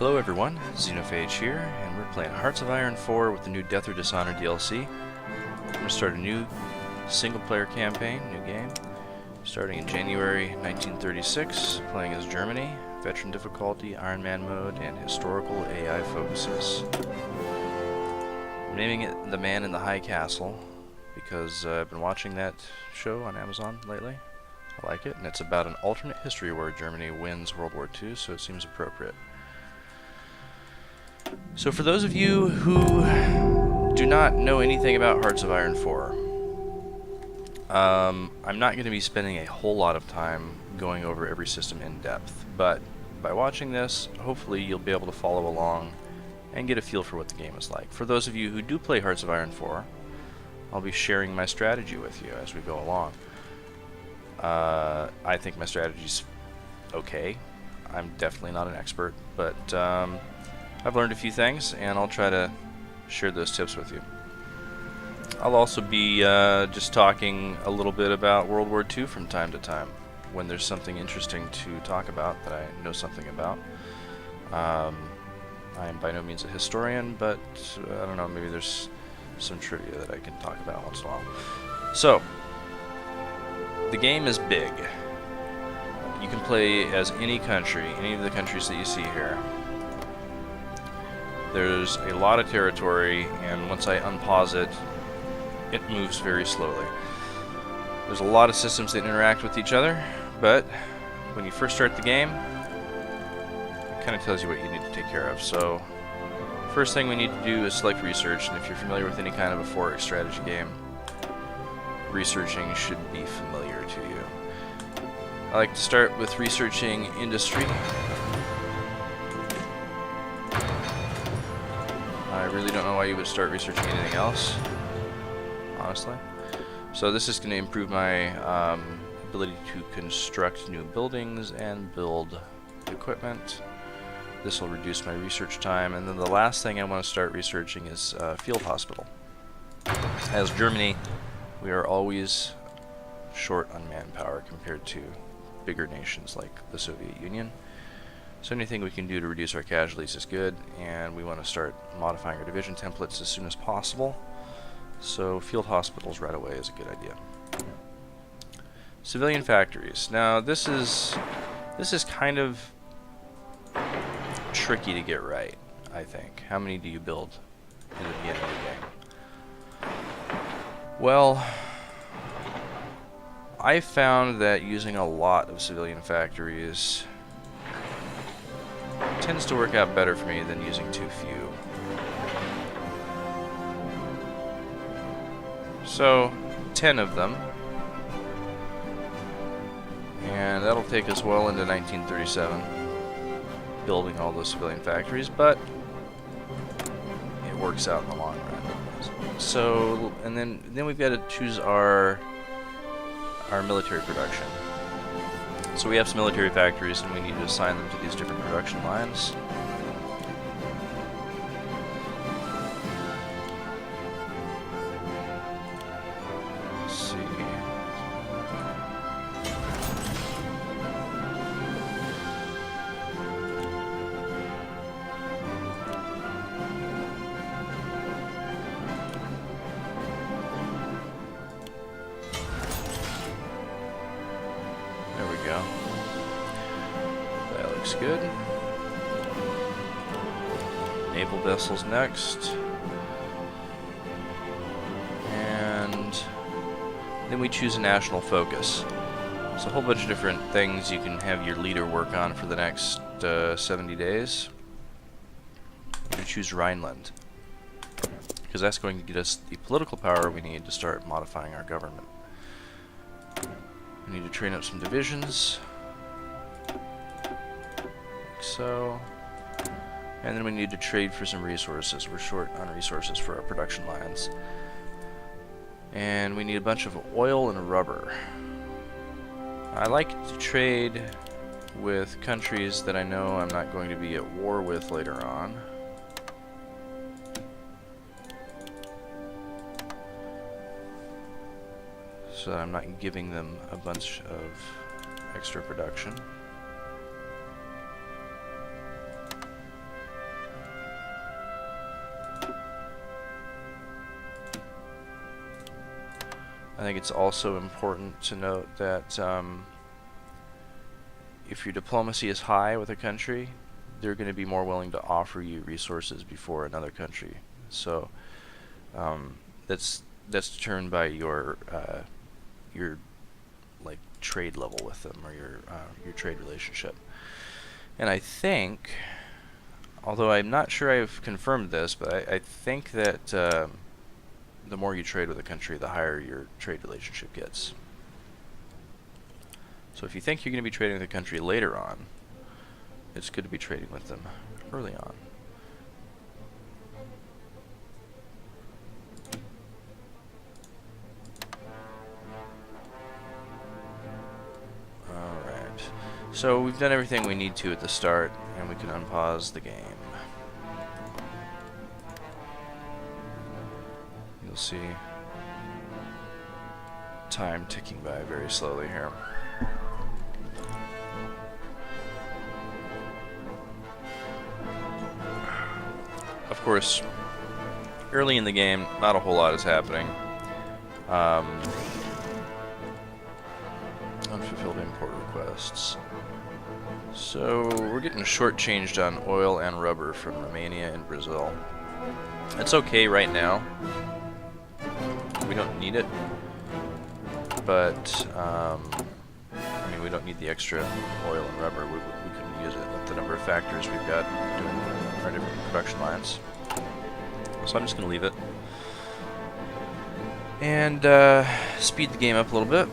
Hello everyone, Xenophage here, and we're playing Hearts of Iron 4 with the new Death or Dishonor DLC. I'm going to start a new single-player campaign, new game, starting in January 1936, playing as Germany, veteran difficulty, Ironman mode, and historical AI focuses. I'm naming it The Man in the High Castle, because I've been watching that show on Amazon lately. I like it, and it's about an alternate history where Germany wins World War II, so it seems appropriate. So for those of you who do not know anything about Hearts of Iron 4, I'm not going to be spending a whole lot of time going over every system in depth, but by watching this, hopefully you'll be able to follow along and get a feel for what the game is like. For those of you who do play Hearts of Iron 4, I'll be sharing my strategy with you as we go along. I think my strategy's okay. I'm definitely not an expert, but I've learned a few things, and I'll try to share those tips with you. I'll also be just talking a little bit about World War II from time to time, when there's something interesting to talk about that I know something about. I am by no means a historian, but I don't know, maybe there's some trivia that I can talk about once in a while. So, the game is big. You can play as any country, any of the countries that you see here. There's a lot of territory, and once I unpause it, it moves very slowly. There's a lot of systems that interact with each other, but when you first start the game, it kind of tells you what you need to take care of. So, first thing we need to do is select research, and if you're familiar with any kind of a 4X strategy game, researching should be familiar to you. I like to start with researching industry. I really don't know why you would start researching anything else, honestly. So this is going to improve my ability to construct new buildings and build equipment. This will reduce my research time, and then the last thing I want to start researching is field hospital. As Germany, we are always short on manpower compared to bigger nations like the Soviet Union. So anything we can do to reduce our casualties is good, and we want to start modifying our division templates as soon as possible. So field hospitals right away is a good idea. Civilian factories. Now this is kind of tricky to get right, I think. How many do you build in the beginning of the game? Well, I found that using a lot of civilian factories tends to work out better for me than using too few. So, 10 of them. And that'll take us well into 1937, building all those civilian factories, but it works out in the long run. So, and then we've got to choose our military production. So we have some military factories, and we need to assign them to these different production lines. Let's see. There we go. That looks good. Naval vessels next. And then we choose a national focus. So a whole bunch of different things you can have your leader work on for the next 70 days. We choose Rhineland, because that's going to get us the political power we need to start modifying our government. We need to train up some divisions, like so, and then we need to trade for some resources. We're short on resources for our production lines, and we need a bunch of oil and rubber. I like to trade with countries that I know I'm not going to be at war with later on. So that I'm not giving them a bunch of extra production. I think it's also important to note that if your diplomacy is high with a country, they're going to be more willing to offer you resources before another country. So that's determined by your like trade level with them, or your trade relationship. And I think, although I'm not sure I've confirmed this, but I think that the more you trade with a country, the higher your trade relationship gets. So if you think you're going to be trading with a country later on, it's good to be trading with them early on. Alright, so we've done everything we need to at the start, and we can unpause the game. You'll see time ticking by very slowly here. Of course, early in the game, not a whole lot is happening. Unfulfilled import requests. So we're getting shortchanged on oil and rubber from Romania and Brazil. It's okay right now. We don't need it, but I mean, we don't need the extra oil and rubber. We couldn't use it with the number of factories we've got doing our different production lines. So I'm just going to leave it and speed the game up a little bit.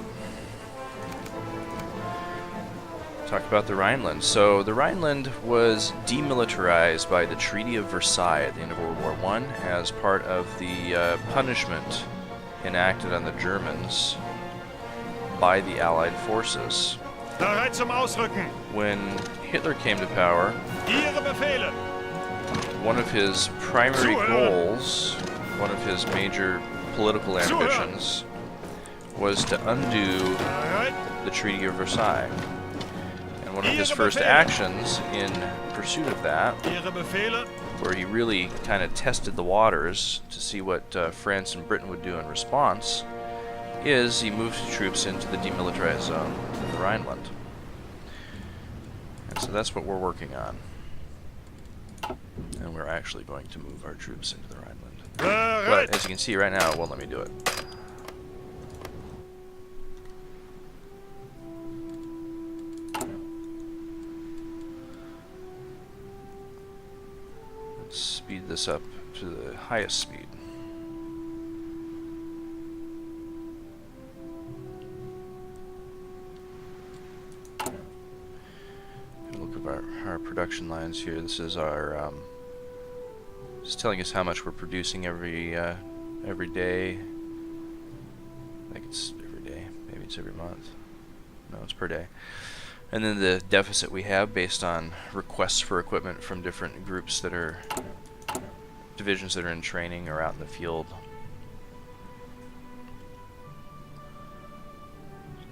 Talk about the Rhineland. So the Rhineland was demilitarized by the Treaty of Versailles at the end of World War I as part of the punishment enacted on the Germans by the Allied forces. Bereit zum Ausrücken. When Hitler came to power, Ihre Befehle. one of his primary goals, one of his major political ambitions, was to undo the Treaty of Versailles. And one of his first actions in pursuit of that, where he really kind of tested the waters to see what France and Britain would do in response, is he moved troops into the demilitarized zone in the Rhineland. And so that's what we're working on. And we're actually going to move our troops into the Rhineland. But as you can see right now, it won't let me do it. Let's speed this up to the highest speed. Look at our production lines here. This is our just telling us how much we're producing every day. I think it's every day. Maybe it's every month. No, it's per day. And then the deficit we have based on requests for equipment from different groups that are divisions that are in training or out in the field.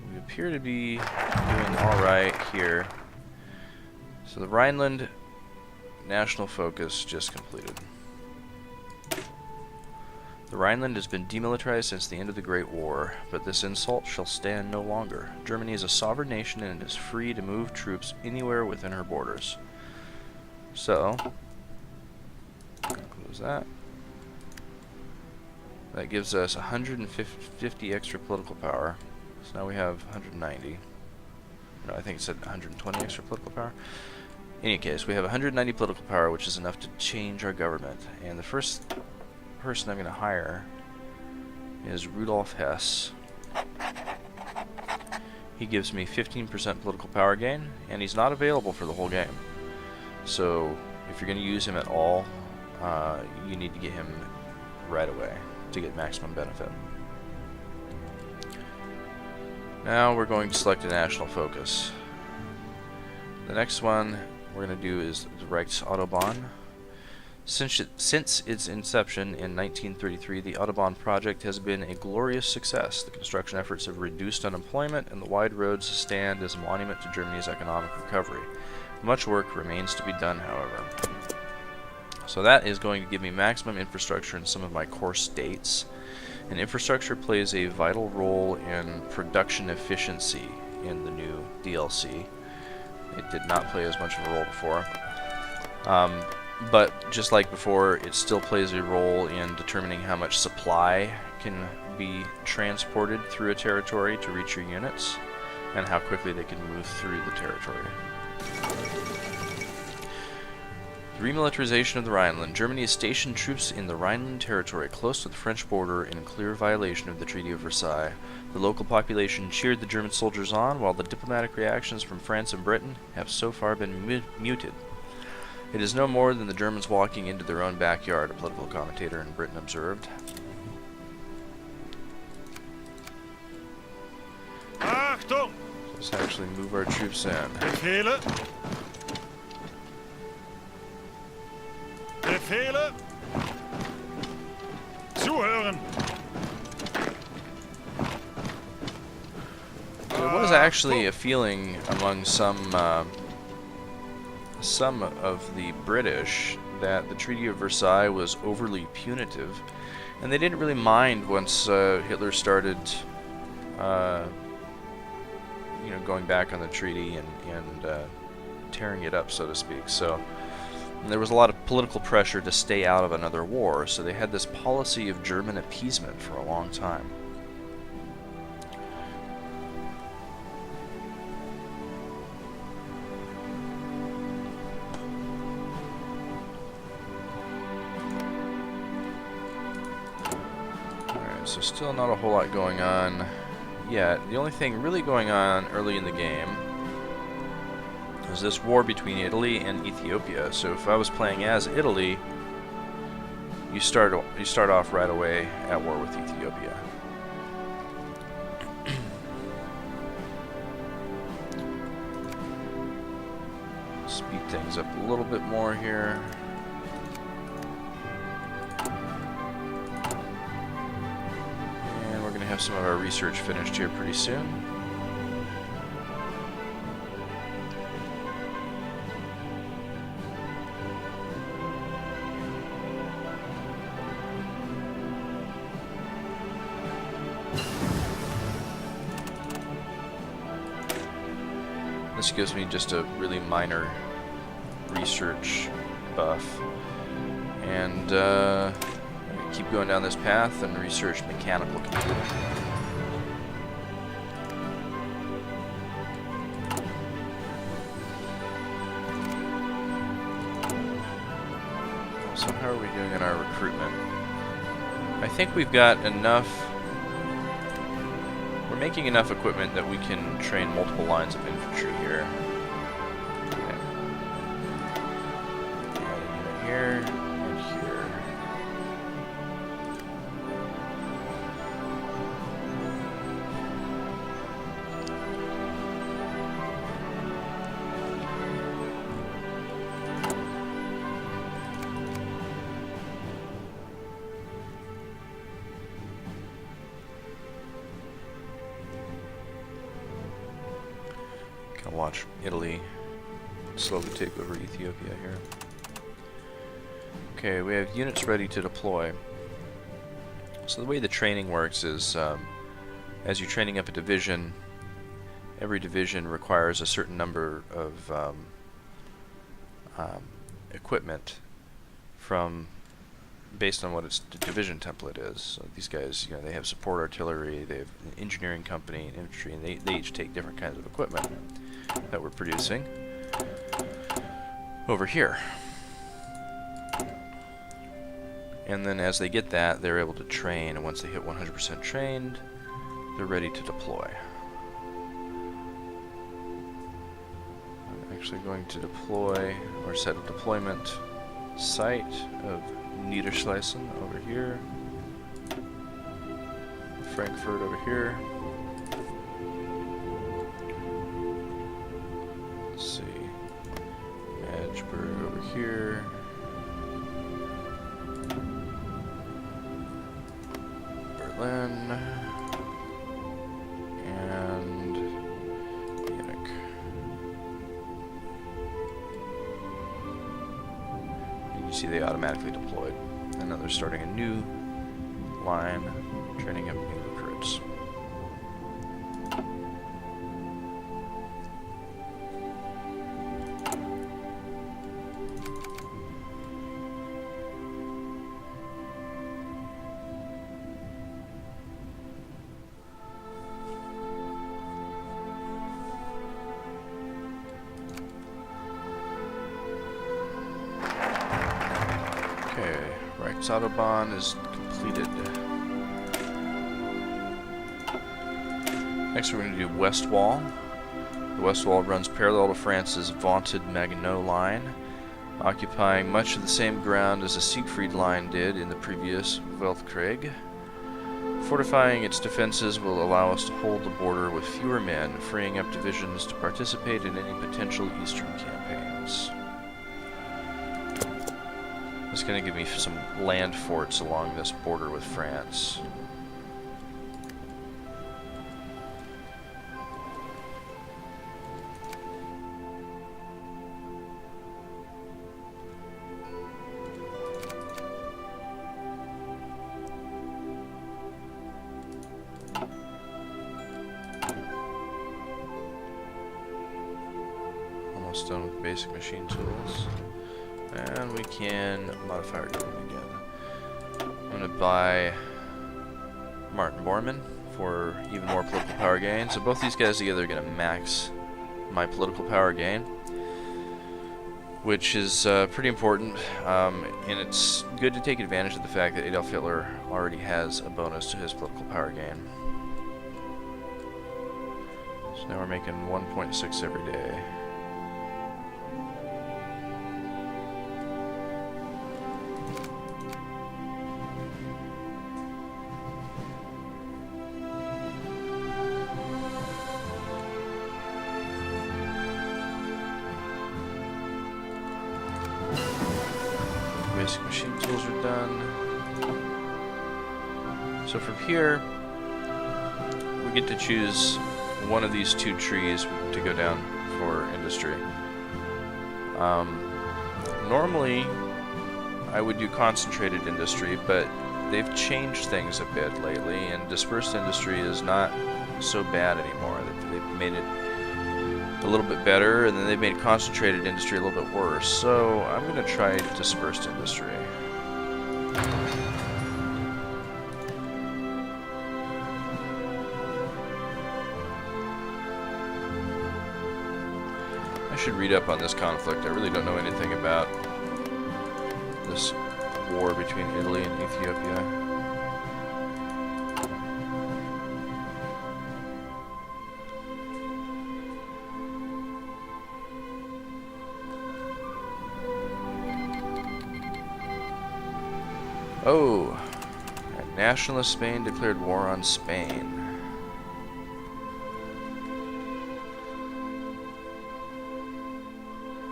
We appear to be doing all right here. So the Rhineland national focus just completed. The Rhineland has been demilitarized since the end of the Great War, but this insult shall stand no longer. Germany is a sovereign nation and is free to move troops anywhere within her borders. So, close that. That gives us 150 extra political power. So now we have 190. No, I think it said 120 extra political power. In any case, we have 190 political power, which is enough to change our government. And the first person I'm going to hire is Rudolf Hess. He gives me 15% political power gain, and he's not available for the whole game. So if you're going to use him at all, you need to get him right away to get maximum benefit. Now we're going to select a national focus. The next one we're going to do is the Reichsautobahn. Since its inception in 1933, the Autobahn project has been a glorious success. The construction efforts have reduced unemployment, and the wide roads stand as a monument to Germany's economic recovery. Much work remains to be done, however. So that is going to give me maximum infrastructure in some of my core states. And infrastructure plays a vital role in production efficiency in the new DLC. It did not play as much of a role before. But just like before, it still plays a role in determining how much supply can be transported through a territory to reach your units, and how quickly they can move through the territory. The remilitarization of the Rhineland. Germany has stationed troops in the Rhineland territory close to the French border in clear violation of the Treaty of Versailles. The local population cheered the German soldiers on, while the diplomatic reactions from France and Britain have so far been muted. It is no more than the Germans walking into their own backyard, a political commentator in Britain observed. Achtung! Let's actually move our troops in. Befehle. Befehle. Zuhören. There was actually a feeling among some of the British that the Treaty of Versailles was overly punitive, and they didn't really mind once Hitler started, going back on the treaty and tearing it up, so to speak. So there was a lot of political pressure to stay out of another war, so they had this policy of German appeasement for a long time. So still not a whole lot going on yet. The only thing really going on early in the game is this war between Italy and Ethiopia. So if I was playing as Italy, you start off right away at war with Ethiopia. Speed things up a little bit more here. Have some of our research finished here pretty soon. This gives me just a really minor research buff, and keep going down this path and research mechanical computing. So how are we doing in our recruitment? I think we've got enough. We're making enough equipment that we can train multiple lines of infantry here. Okay. Add a unit here. Watch Italy slowly take over Ethiopia here. Okay, we have units ready to deploy. So the way the training works is, as you're training up a division, every division requires a certain number of equipment based on what its division template is. So these guys, they have support artillery, they have an engineering company, and infantry, and they each take different kinds of equipment that we're producing over here. And then as they get that, they're able to train, and once they hit 100% trained, they're ready to deploy. I'm actually going to deploy, or set a deployment site of Niederschleißen over here, Frankfurt over here. Let's see, Magdeburg over here, Berlin, and Munich. And you see they automatically deployed. And now they're starting a new line, training up new recruits. Okay, Reich's Autobahn is completed. Next we're going to do West Wall. The West Wall runs parallel to France's vaunted Maginot Line, occupying much of the same ground as the Siegfried Line did in the previous Weltkrieg. Fortifying its defenses will allow us to hold the border with fewer men, freeing up divisions to participate in any potential eastern campaigns. It's going to give me some land forts along this border with France. Almost done with basic machine tools. And we can modify our government again. I'm going to buy Martin Bormann for even more political power gain. So both these guys together are going to max my political power gain, which is pretty important. And it's good to take advantage of the fact that Adolf Hitler already has a bonus to his political power gain. So now we're making 1.6 every day. Basic machine tools are done. So from here, we get to choose one of these two trees to go down for industry. Normally, I would do concentrated industry, but they've changed things a bit lately, and dispersed industry is not so bad anymore. They've made it a little bit better, and then they've made concentrated industry a little bit worse. So I'm going to try dispersed industry. I should read up on this conflict. I really don't know anything about this war between Italy and Ethiopia. Oh, nationalist Spain declared war on Spain.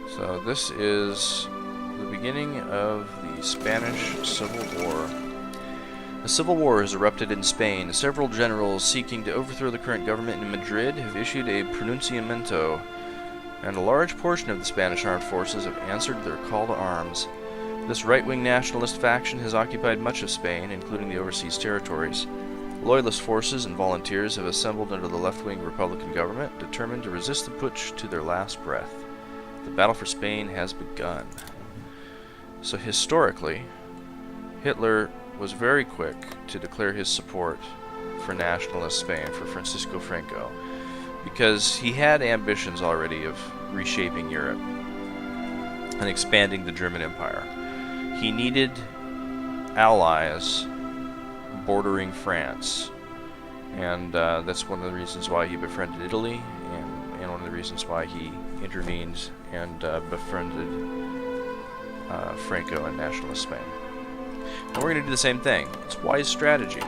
So this is the beginning of the Spanish Civil War. A civil war has erupted in Spain. Several generals seeking to overthrow the current government in Madrid have issued a pronunciamiento, and a large portion of the Spanish armed forces have answered their call to arms. This right-wing nationalist faction has occupied much of Spain, including the overseas territories. Loyalist forces and volunteers have assembled under the left-wing Republican government, determined to resist the putsch to their last breath. The battle for Spain has begun. So historically, Hitler was very quick to declare his support for nationalist Spain, for Francisco Franco, because he had ambitions already of reshaping Europe and expanding the German Empire. He needed allies bordering France, and that's one of the reasons why he befriended Italy, and one of the reasons why he intervened and befriended Franco and nationalist Spain. And we're going to do the same thing. It's wise strategy.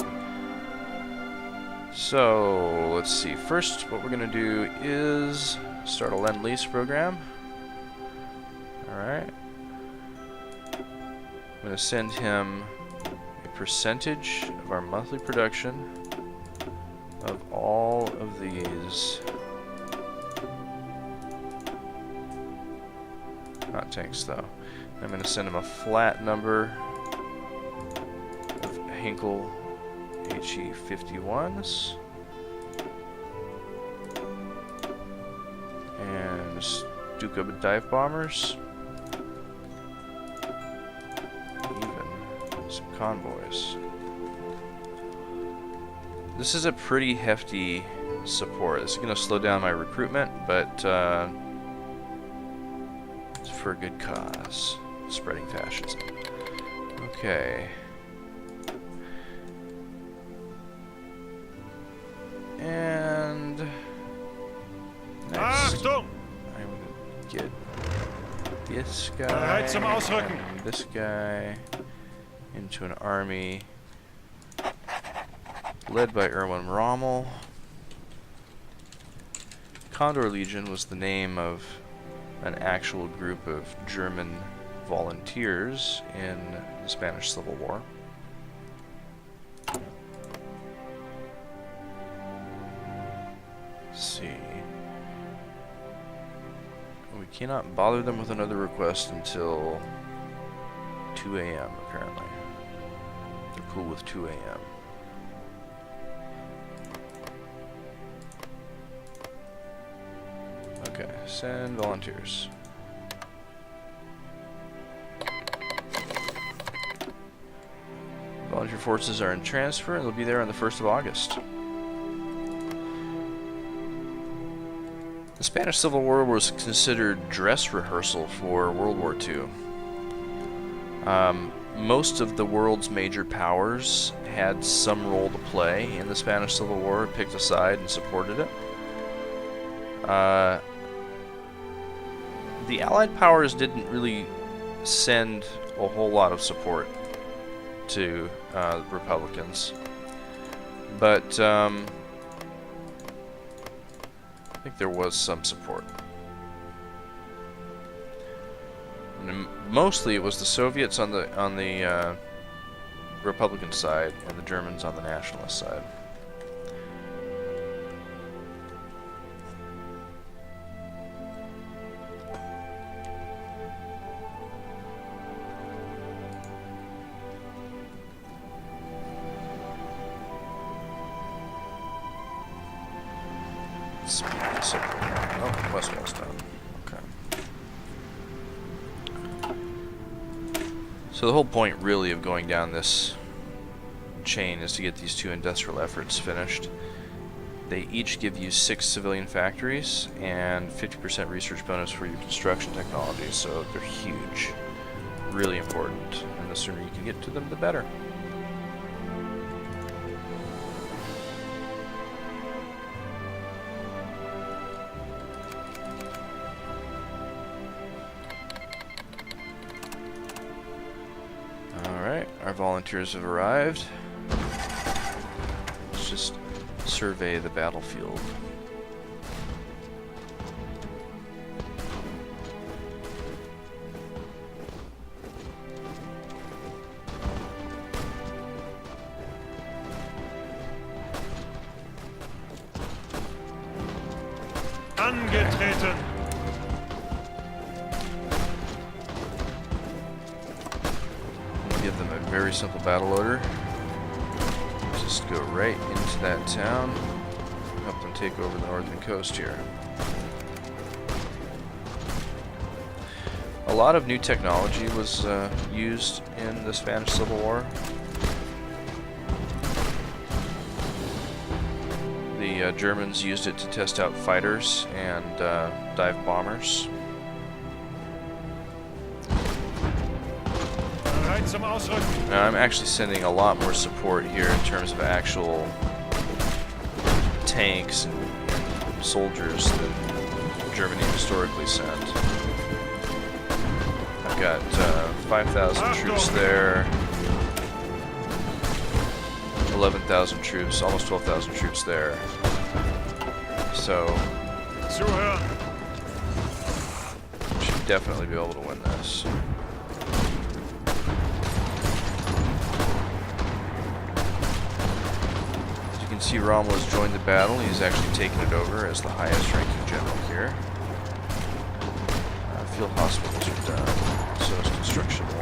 So let's see. First, what we're going to do is start a Lend-Lease program. Alright. I'm going to send him a percentage of our monthly production of all of these. Not tanks, though. I'm going to send him a flat number of Hinkle HE-51s. And Stuka dive bombers. Even some convoys. This is a pretty hefty support. This is going to slow down my recruitment, but it's for a good cause. Spreading fascism. Okay. And next, Achtung! I'm going to get this guy Bereit zum Ausrücken. and this guy into an army led by Erwin Rommel. Condor Legion was the name of an actual group of German volunteers in the Spanish Civil War. Let's see. We cannot bother them with another request until 2 a.m. apparently. They're cool with 2 a.m. Okay, send volunteers. Volunteer forces are in transfer and they'll be there on the 1st of August. The Spanish Civil War was considered dress rehearsal for World War II. Most of the world's major powers had some role to play in the Spanish Civil War, picked a side and supported it. The Allied powers didn't really send a whole lot of support to the Republicans, but I think there was some support. And mostly it was the Soviets on the Republican side and the Germans on the nationalist side. Oh, Westwall's done. Okay. So the whole point really of going down this chain is to get these two industrial efforts finished. They each give you 6 civilian factories and 50% research bonus for your construction technology, so they're huge. Really important. And the sooner you can get to them, the better. Our volunteers have arrived. Let's just survey the battlefield. Angetreten! Give them a very simple battle order. Just go right into that town. Help them take over the northern coast here. A lot of new technology was used in the Spanish Civil War. The Germans used it to test out fighters and dive bombers. Zum Ausrücken. Now I'm actually sending a lot more support here in terms of actual tanks and soldiers than Germany historically sent. I've got 5,000 troops there, 11,000 troops, almost 12,000 troops there. So, Zuhören. should definitely be able to win this. You can see Rommel has joined the battle. He's actually taken it over as the highest ranking general here. Field hospitals are done. So is construction 1.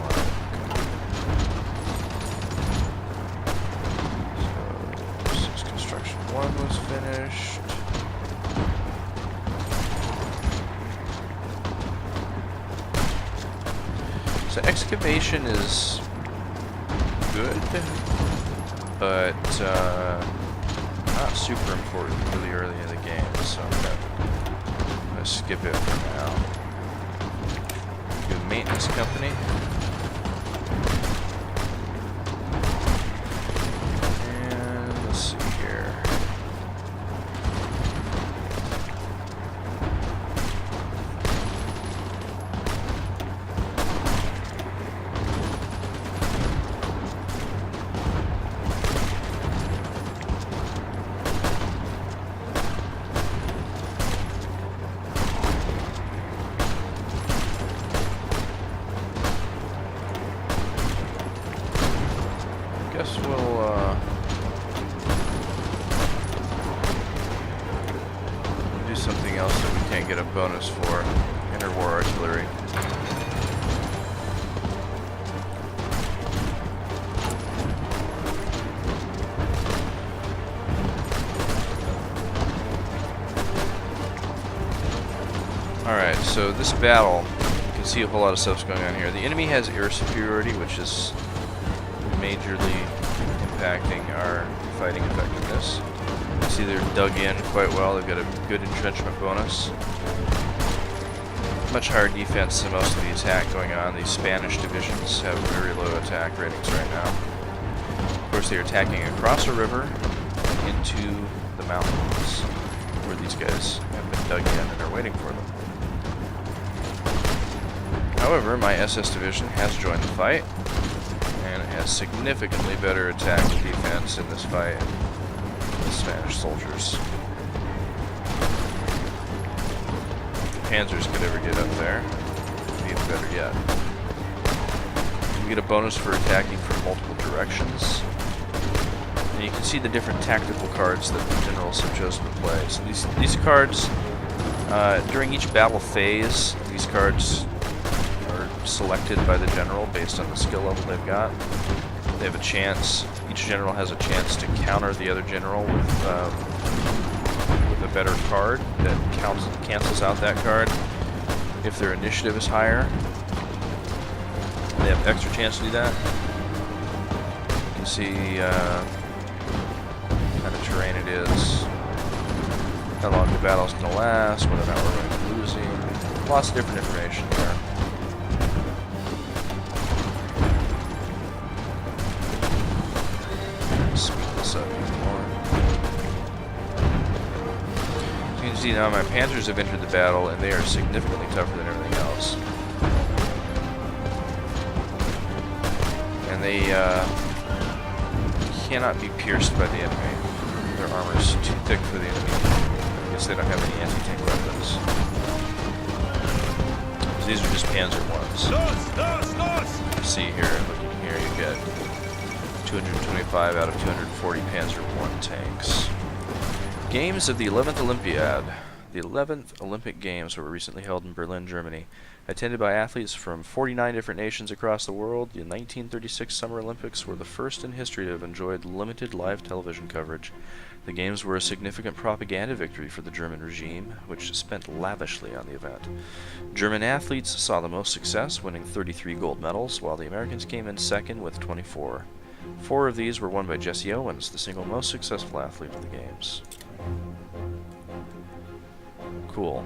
So excavation is good, but not super important really early in the game, so I'm gonna skip it for now. Do maintenance company. And let's see here. Guess we'll do something else that we can't get a bonus for. Interwar artillery. Alright, so this battle, you can see a whole lot of stuff's going on here. The enemy has air superiority, which is majorly impacting our fighting effectiveness. You see they're dug in quite well. They've got a good entrenchment bonus. Much higher defense than most of the attack going on. These Spanish divisions have very low attack ratings right now. Of course, they're attacking across a river into the mountains where these guys have been dug in and are waiting for them. However, my SS division has joined the fight and it has significantly better attack and defense in this fight than the Spanish soldiers. If the Panzers could ever get up there, it'd be even better yet. You get a bonus for attacking from multiple directions. And you can see the different tactical cards that the generals have chosen to play. So these cards, during each battle phase, these cards are selected by the general based on the skill level they've got. They have a chance, each general has a chance to counter the other general with a better card that cancels out that card. If their initiative is higher, they have extra chance to do that. You can see what kind of terrain it is, how long the battle's going to last, whether or not we're going to be losing. Lots of different information there. Speed this up even more. So you can see now my Panzers have entered the battle and they are significantly tougher than everything else. And they cannot be pierced by the enemy. Their armor is too thick for the enemy. I guess they don't have any anti-tank weapons. So these are just Panzer ones. You see here, looking here, you get 225 out of 240 Panzer I tanks. Games of the 11th Olympiad. The 11th Olympic Games were recently held in Berlin, Germany. Attended by athletes from 49 different nations across the world, the 1936 Summer Olympics were the first in history to have enjoyed limited live television coverage. The Games were a significant propaganda victory for the German regime, which spent lavishly on the event. German athletes saw the most success, winning 33 gold medals, while the Americans came in second with 24. 4 of these were won by Jesse Owens, the single most successful athlete of the Games. Cool.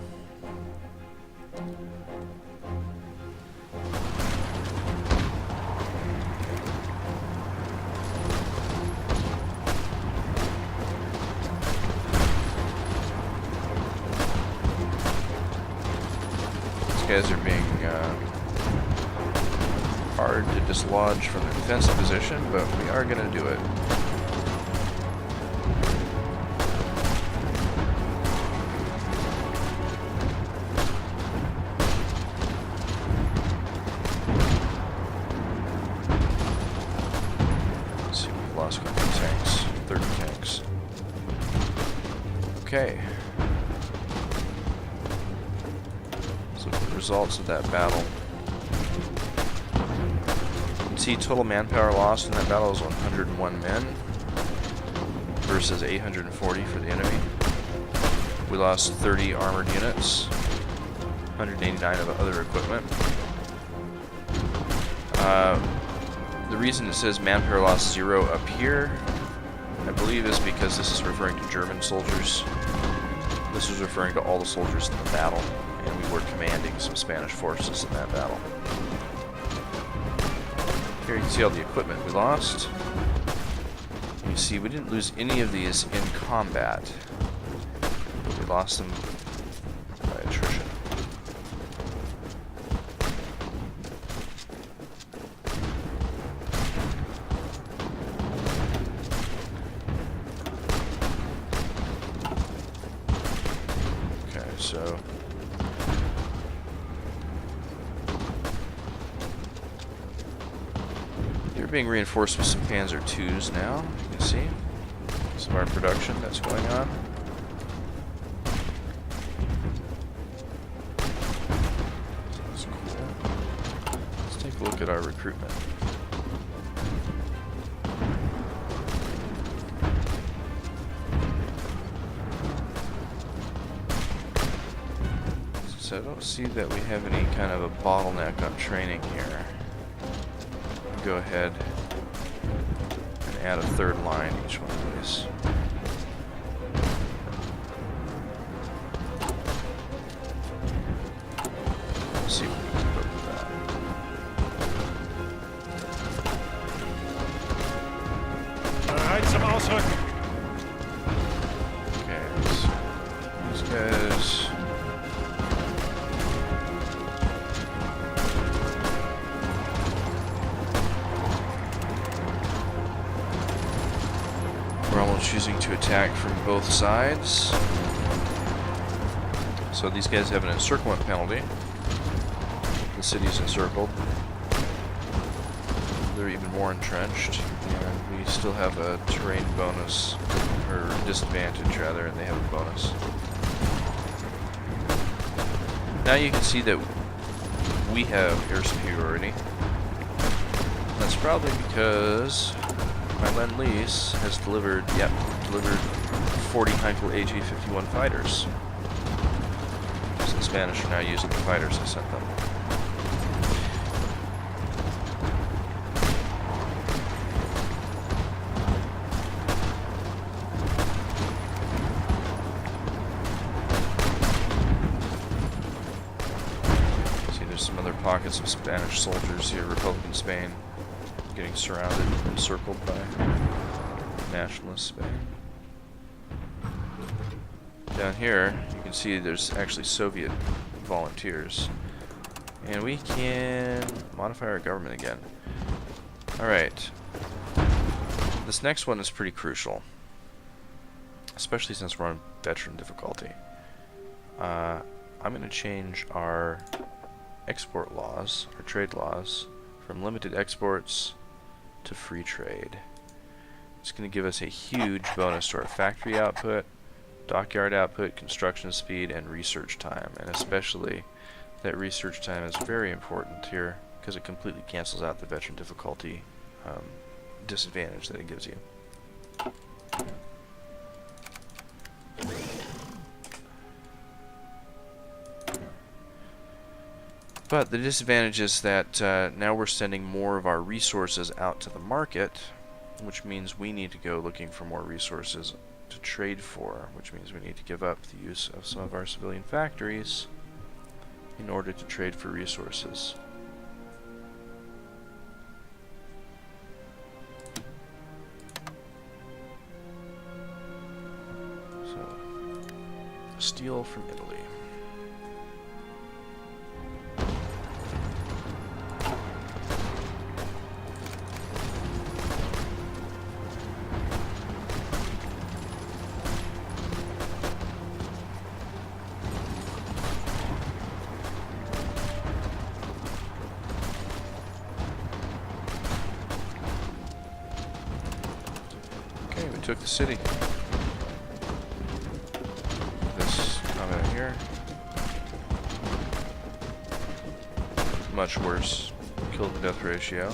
These guys are being hard to dislodge from their defensive position, but we are going to do it. Let's see, we've lost a couple of tanks, 30 tanks. Okay. So the results of that battle. See, total manpower lost in that battle is 101 men versus 840 for the enemy. We lost 30 armored units, 189 of other equipment. The reason it says manpower loss 0 up here, I believe, is because this is referring to German soldiers. This is referring to all the soldiers in the battle, and we were commanding some Spanish forces in that battle. Here you can see all the equipment we lost. You see, we didn't lose any of these in combat, but we lost them by attrition. Okay, so they're being reinforced with some Panzer IIs now, you can see. Some of our production that's going on. That's cool. Let's take a look at our recruitment. So I don't see that we have any kind of a bottleneck on training here. Go ahead and add a third line each one of these. Let's see what we can put with that. Bereit zum Ausrücken. Okay, so these guys. Rommel choosing to attack from both sides. So these guys have an encirclement penalty. The city's encircled. They're even more entrenched. And we still have a terrain bonus, or disadvantage rather, and they have a bonus. Now you can see that we have air superiority. That's probably because my Lend-Lease has delivered 40 Heinkel AG-51 fighters. So the Spanish are now using the fighters I sent them. See, there's some other pockets of Spanish soldiers here, Republican Spain, getting surrounded, encircled by nationalist Spain. Down here, you can see there's actually Soviet volunteers. And we can modify our government again. Alright. This next one is pretty crucial, especially since we're on veteran difficulty. I'm going to change our export laws, our trade laws, from limited exports to free trade. It's going to give us a huge bonus to our factory output, dockyard output, construction speed, and research time. And especially that research time is very important here because it completely cancels out the veteran difficulty disadvantage that it gives you. But the disadvantage is that now we're sending more of our resources out to the market, which means we need to go looking for more resources to trade for, which means we need to give up the use of some of our civilian factories in order to trade for resources. So, steel from Italy. Okay, we took the city. This combat here. Much worse. Kill to death ratio.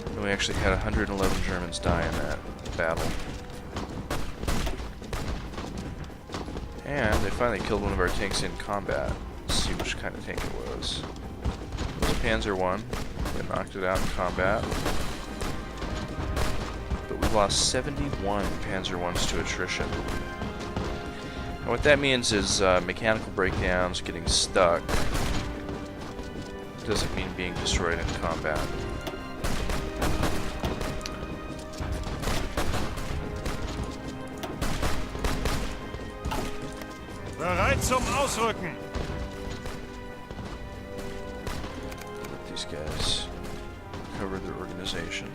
And we actually had 111 Germans die in that battle. And they finally killed one of our tanks in combat. Let's see which kind of tank it was. It was a Panzer I. We knocked it out in combat. But we lost 71 Panzer Is to attrition. And what that means is mechanical breakdowns, getting stuck, doesn't mean being destroyed in combat. Bereit zum Ausrücken. Let these guys cover their organization.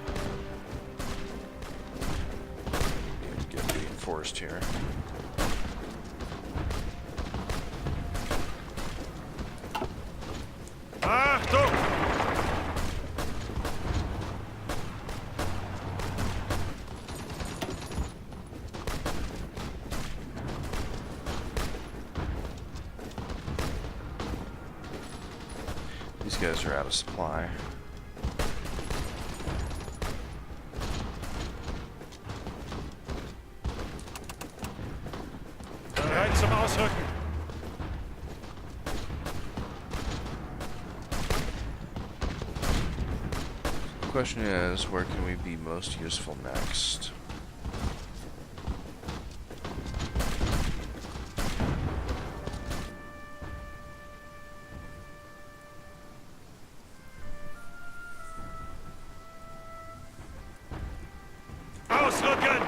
Need to get reinforced here. Achtung! These guys are out of supply. Bereit zum Ausrücken. The question is, where can we be most useful next? Ausrücken!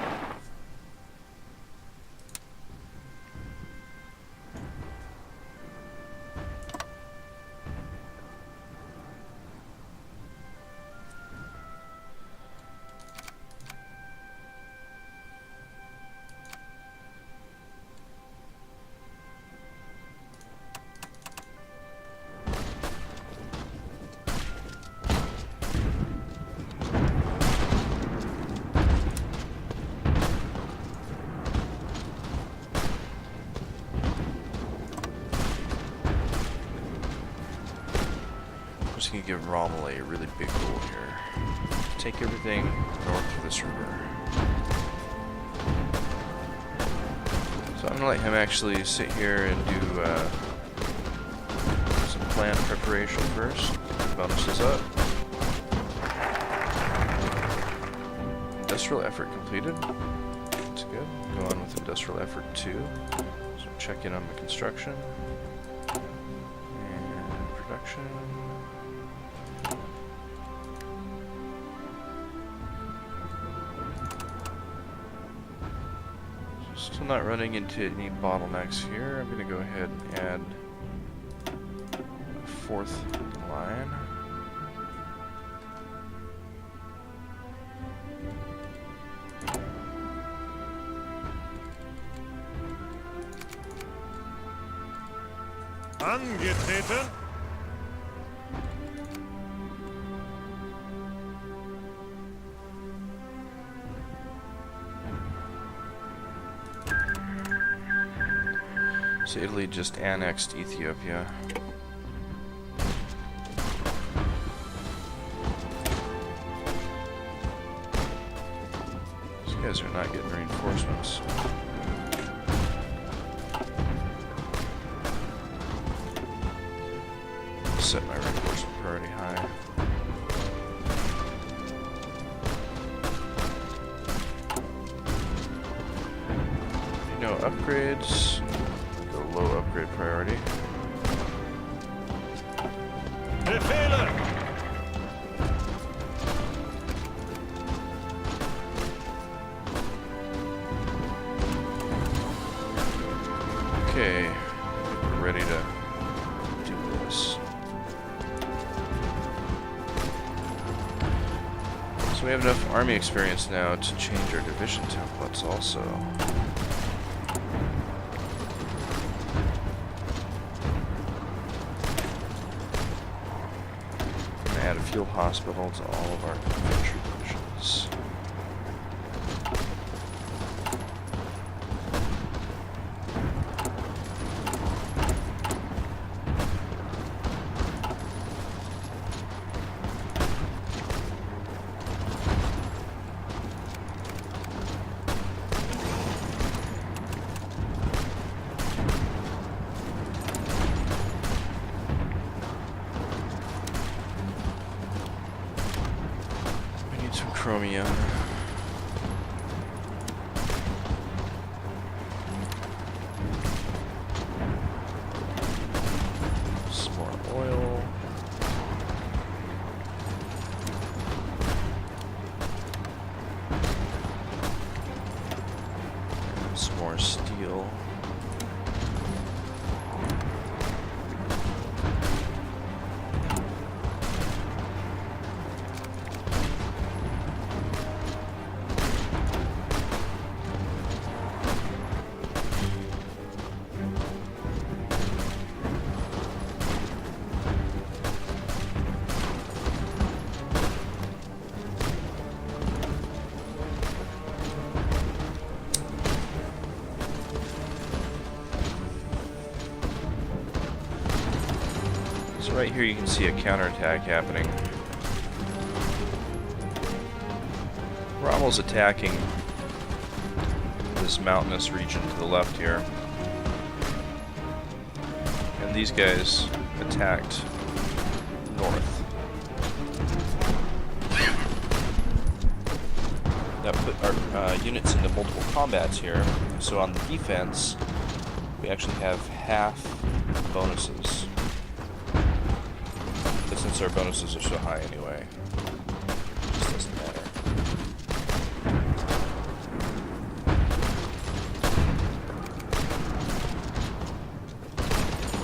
I'm just gonna give Rommel a really big goal here. Take everything north of this river. So I'm gonna let him actually sit here and do some plan preparation first. Bonuses up. Industrial effort completed. That's good. Go on with industrial effort 2. So check in on the construction and production. Still not running into any bottlenecks here. I'm going to go ahead and add a 4th line. Angetreten. So Italy just annexed Ethiopia. These guys are not getting reinforcements. Set my reinforcement priority high. No upgrades. Go low upgrade priority. Befehle! Okay, we're ready to do this. So we have enough army experience now to change our division templates also. And add a field hospital to all of our infantry divisions. Some chromium. Some more oil. And some more steel. So right here you can see a counterattack happening. Rommel's attacking this mountainous region to the left here. And these guys attacked north. That put our units into multiple combats here. So on the defense, we actually have half bonuses. But since our bonuses are so high anyway, it just doesn't matter.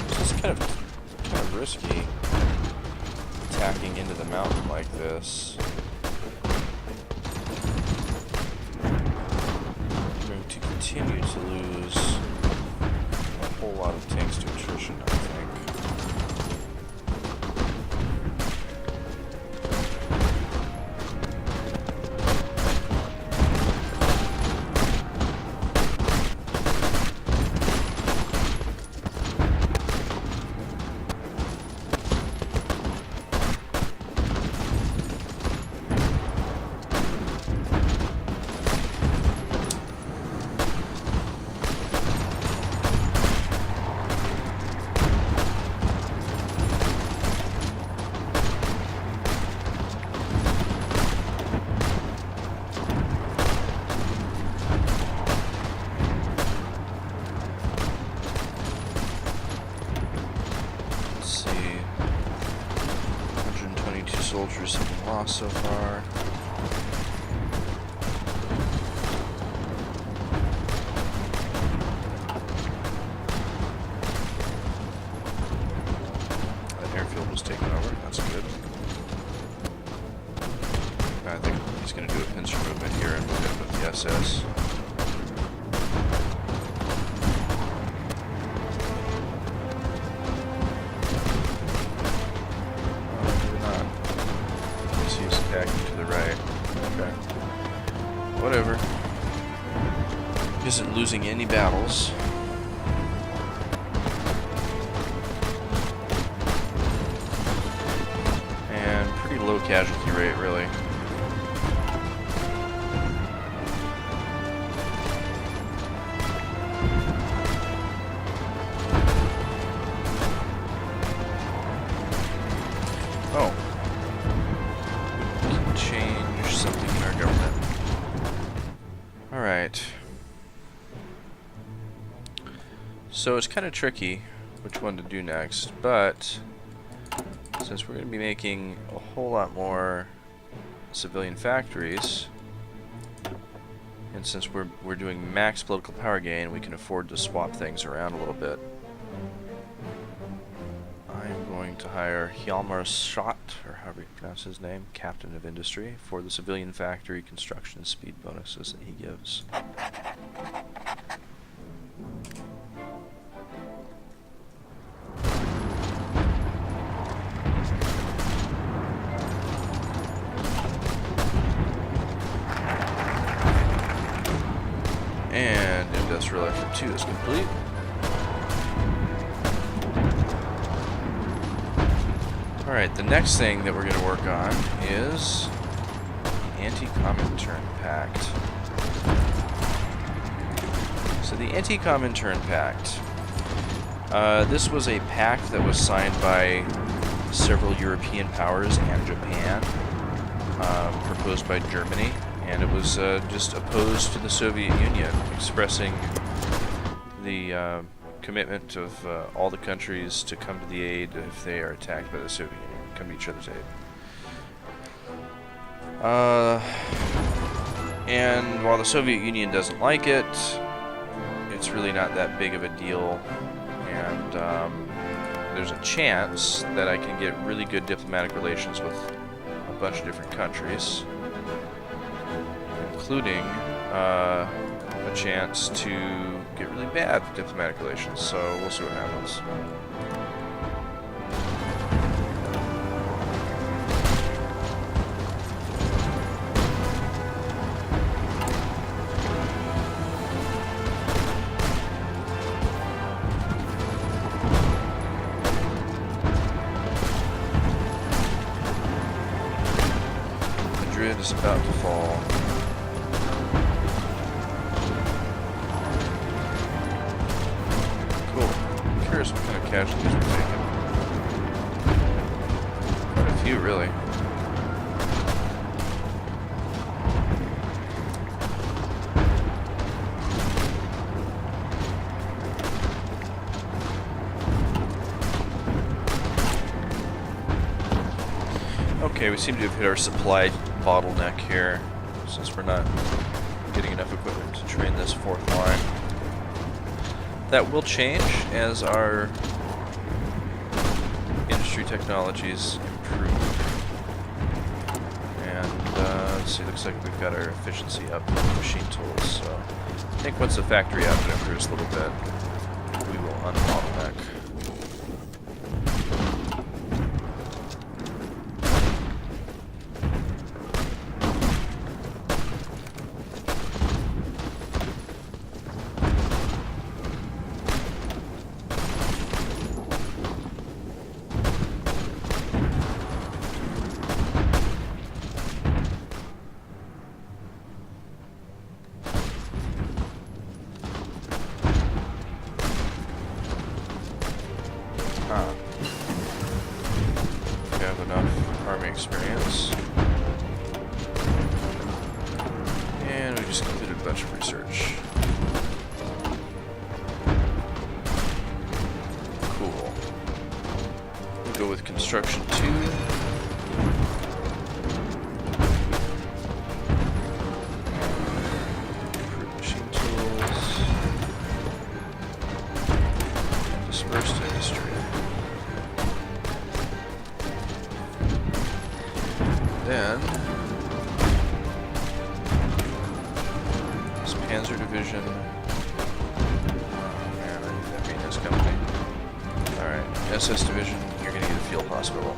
It's just kind of risky attacking into the mountain like this. I'm going to continue to lose a whole lot of tanks to attrition, I think. Soldiers have been lost so far. That airfield was taken over. That's good. I think he's going to do a pincer movement here and move in with the SS. Whatever. Isn't losing any battles. And pretty low casualty rate, really. Oh. We can change something in our government. Alright. So it's kind of tricky which one to do next, but since we're going to be making a whole lot more civilian factories, and since we're doing max political power gain, we can afford to swap things around a little bit. I'm going to hire Hjalmar Schott, or however you pronounce his name, Captain of Industry, for the civilian factory construction speed bonuses that he gives. And industrial effort 2 is complete. Alright, the next thing that we're going to work on is the Anti-Comintern Pact. So the Anti-Comintern Pact. This was a pact that was signed by several European powers and Japan proposed by Germany, and it was just opposed to the Soviet Union, expressing the commitment of all the countries to come to the aid if they are attacked by the Soviet Union, come to each other's aid. And while the Soviet Union doesn't like it, it's really not that big of a deal, and there's a chance that I can get really good diplomatic relations with a bunch of different countries, including a chance to get really bad diplomatic relations, so we'll see what happens. Madrid is about to fall. Curious what kind of casualties we're taking. Quite a few, really. Okay, we seem to have hit our supply bottleneck here, since we're not getting enough equipment to train this fourth line. That will change as our industry technologies improve. And let's see, looks like we've got our efficiency up in machine tools. So I think once the factory output improves a little bit, we will unbottleneck. We have enough army experience. And we just completed a bunch of research. Cool. We'll go with construction 2. Improve machine tools. Dispersed industry. Then, this Panzer Division. Oh man, I need that being this company. Alright, SS Division, you're gonna get a field hospital.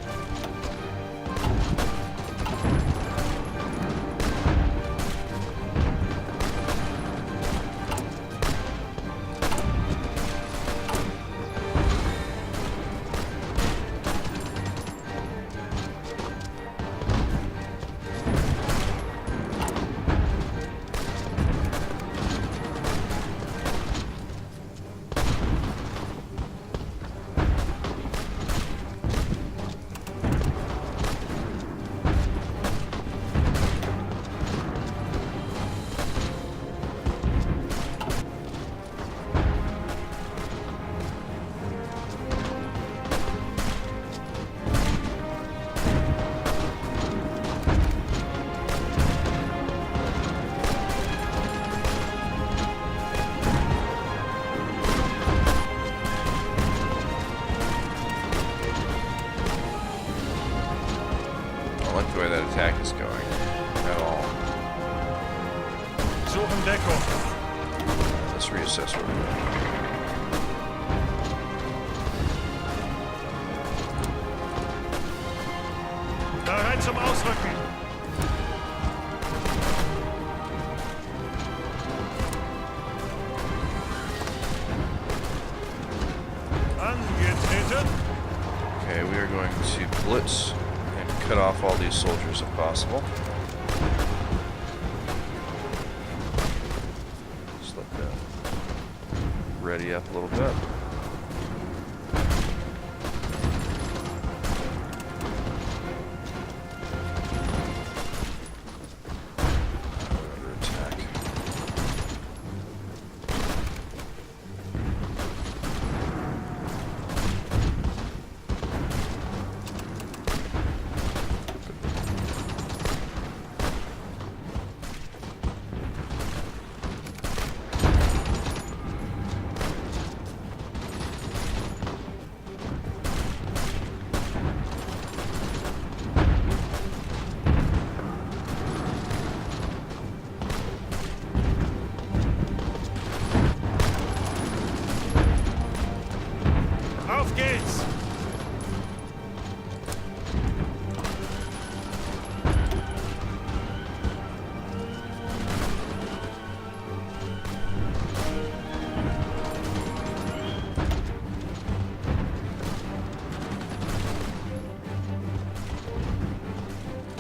I don't like the way that attack is going at all. Suchen Deckung. Let's reassess what we're doing. Bereit zum Ausrücken. Angetreten. Okay, we are going to blitz and cut off all these soldiers if possible. Just let that ready up a little bit.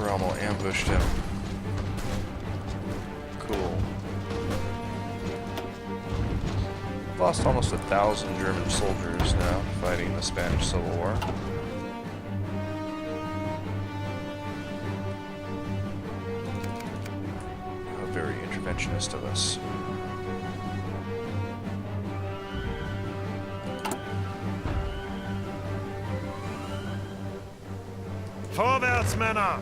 Rommel ambushed him. Cool. Lost almost 1,000 German soldiers now fighting the Spanish Civil War. How very interventionist of us. Vorwärts, Männer!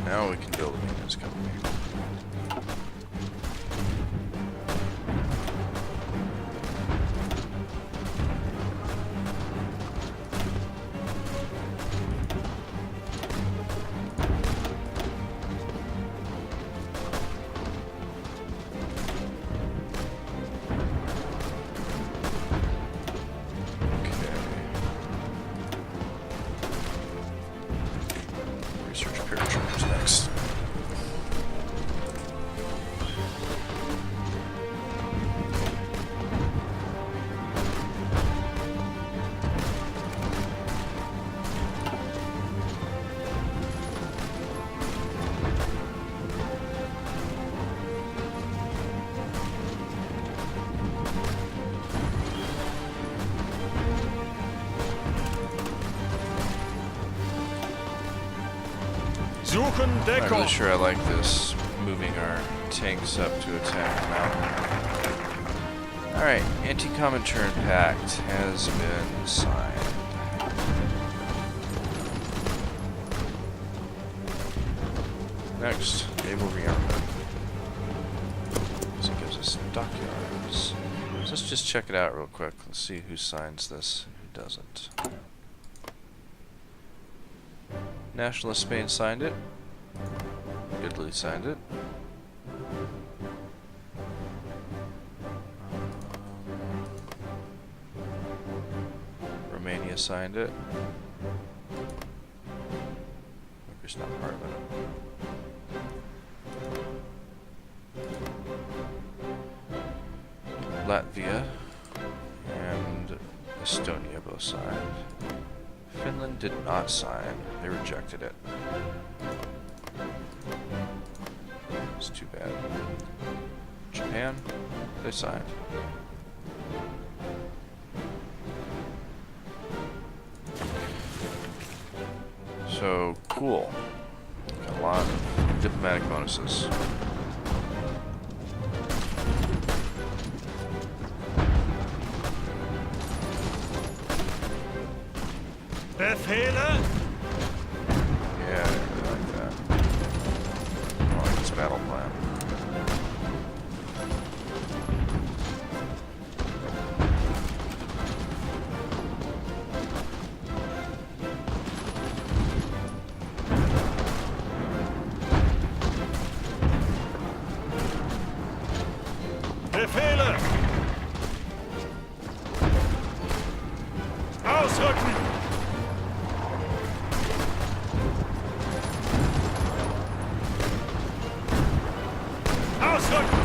Now we can build a maintenance company. Research paratroopers next. Suchen I'm not Deckung! really sure I like this, moving our tanks up to attack the mountain. Alright, Anti-Comintern Pact has been signed. Next, naval rearmament. This gives us dockyards. So let's just check it out real quick. Let's see who signs this and who doesn't. Nationalist Spain signed it. Italy signed it. Romania signed it. Hungary's not part of it. Latvia and Estonia both signed. Finland did not sign. They rejected it. It's too bad. Japan, they signed. So, cool. Got a lot of diplomatic bonuses. Befehle! Yeah, I really like that. I like this battle plan. Befehle! Ausrücken! Ausrücken!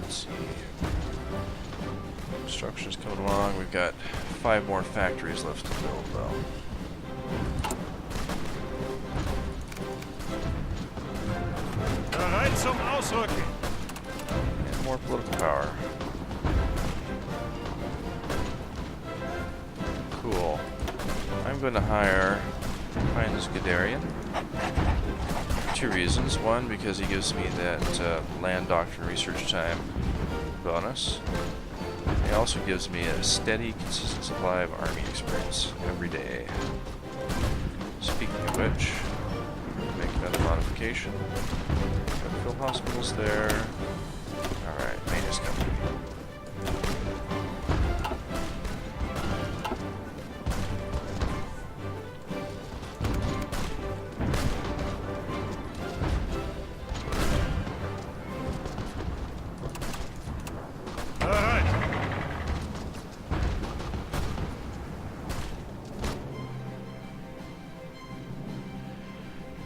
Let's see. Construction's coming along. We've got 5 more factories left to build, though. Bereit zum Ausrücken! And more political power. Cool. I'm going to hire Heinz Guderian. 2 reasons. One, because he gives me that land doctrine research time bonus. He also gives me a steady, consistent supply of army experience every day. Speaking of which, make another modification. Gotta fill hospitals there. Alright, maintenance company.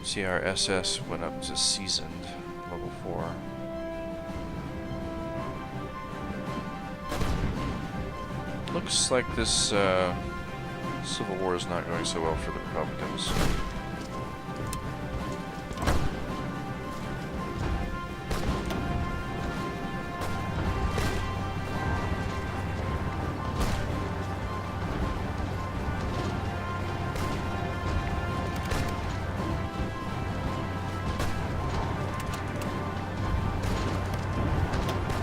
See, our SS went up to seasoned, level 4. Looks like this Civil War is not going so well for the Republicans.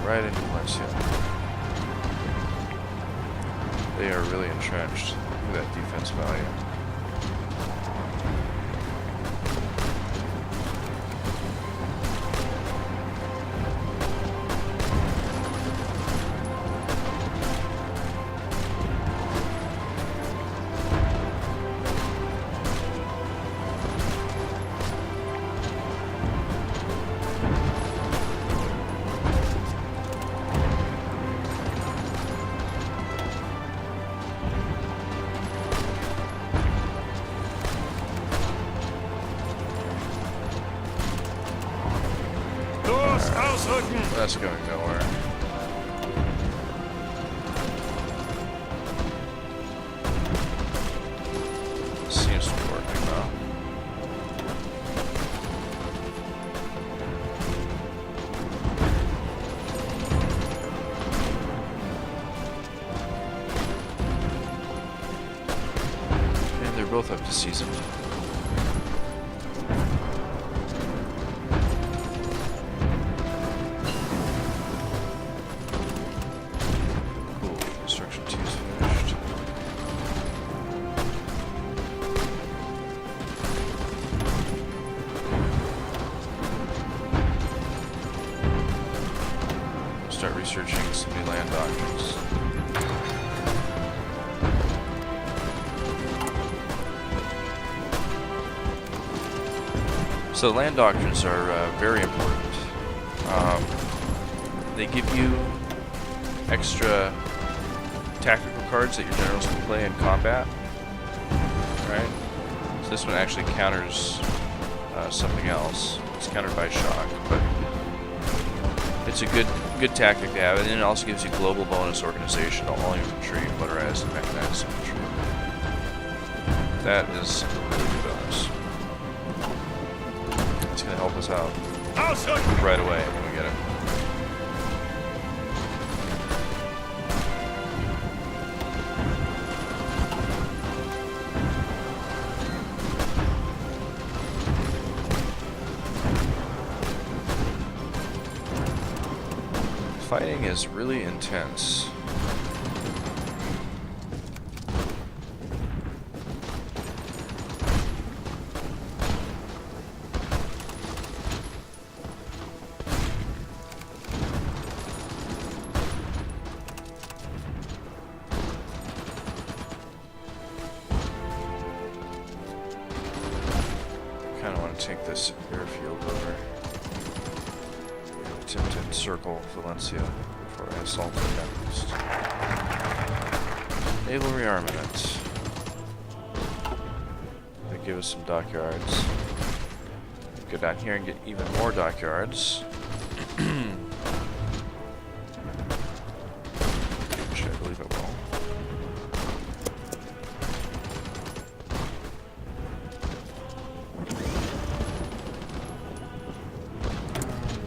Right into Valencia. They are really entrenched. Look at that defense value. That's going nowhere. Seems to be working though. And they're both up to season. Start researching some new land doctrines. So land doctrines are very important. They give you extra tactical cards that your generals can play in combat, right? So this one actually counters something else. It's countered by shock, but it's a good tactic to have, and then it also gives you global bonus organization to all infantry, motorized and mechanized infantry. That is a really good bonus. It's going to help us out right away when we get it. Fighting is really intense. Kind of want to take this airfield over. Attempt to encircle Valencia before I assault it next. Naval rearmament. They give us some dockyards. Go down here and get even more dockyards. Which I believe it will.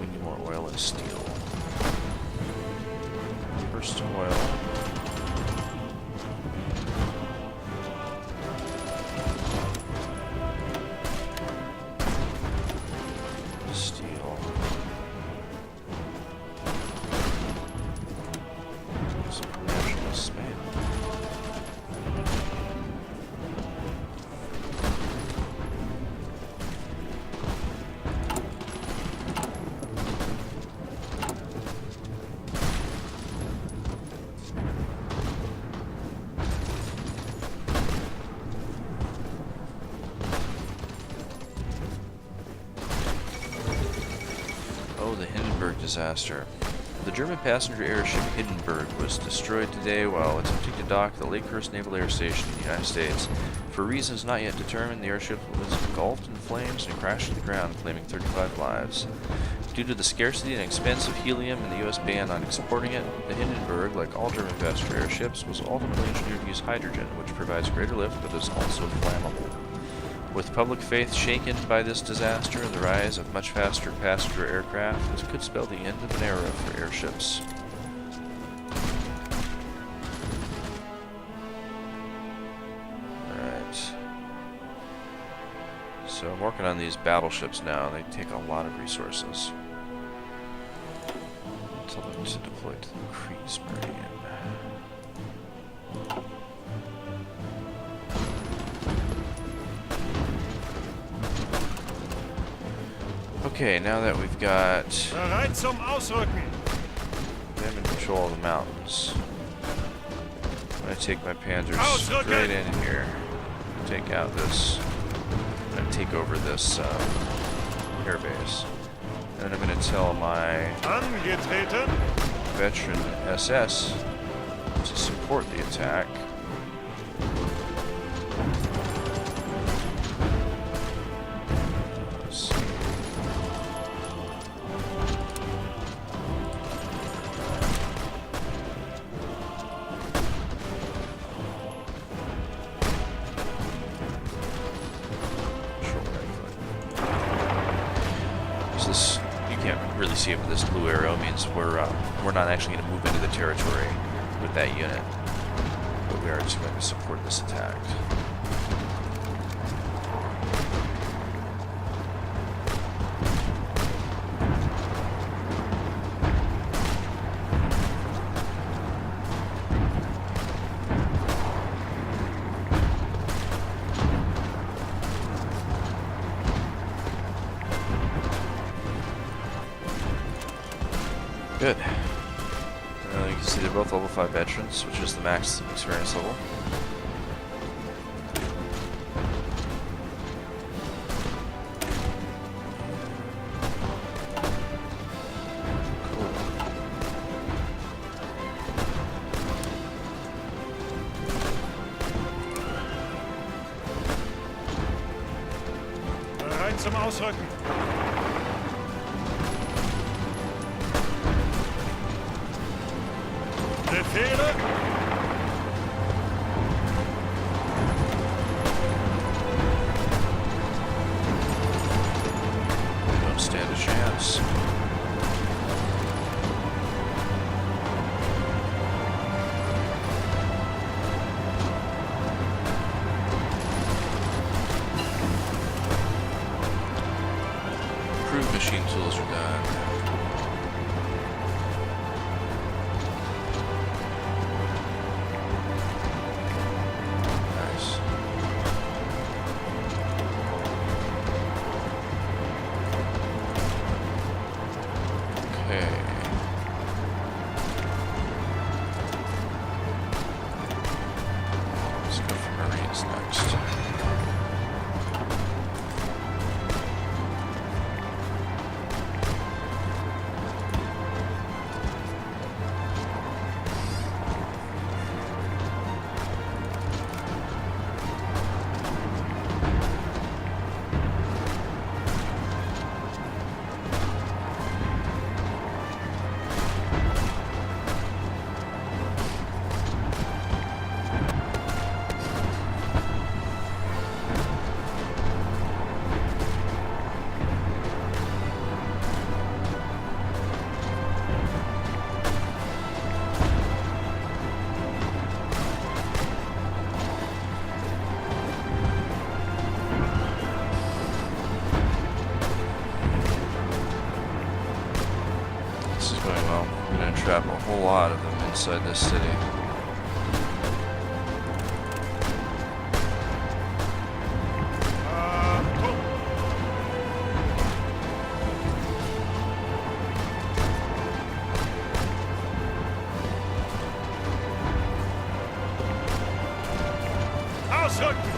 We need more oil and steel. First oil. Steel. Some nationalist man. Oh, the Hindenburg disaster. The German passenger airship Hindenburg was destroyed today while attempting to dock at the Lakehurst Naval Air Station in the United States. For reasons not yet determined, the airship was engulfed in flames and crashed to the ground, claiming 35 lives. Due to the scarcity and expense of helium and the U.S. ban on exporting it, the Hindenburg, like all German passenger airships, was ultimately engineered to use hydrogen, which provides greater lift but is also flammable. With public faith shaken by this disaster and the rise of much faster passenger aircraft, this could spell the end of an era for airships. So I'm working on these battleships now. They take a lot of resources. Tell them to deploy to the Kriegsmarine. Okay, now that we've got Bereit zum Ausrücken. them in control of the mountains, I'm going to take my Panzers Ausrücken! straight in here. Take out this. I'm going to take over this airbase. And I'm going to tell my Angetreten. veteran SS to support the attack. Let's see. So this, you can't really see it, but this blue arrow means we're not actually going to move into the territory with that unit, but we are just going to support this attack. Good. You can see they're both level 5 veterans, which is the max experience level. Cool. Bereit zum Ausrücken. Befehle. Don't stand a chance. Improved machine tools are done. Nice. Okay. Let's go for Marines next. This is going well. I'm going to trap a whole lot of them inside this city. Achtung. Ausrücken.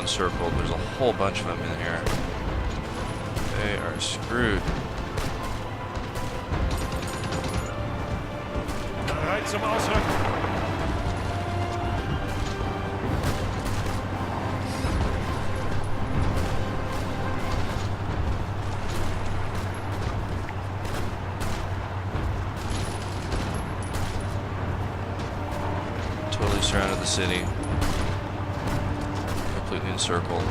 encircled. There's a whole bunch of them in here. They are screwed. Bereit zum Ausrücken. Totally surrounded the city. Completely encircled.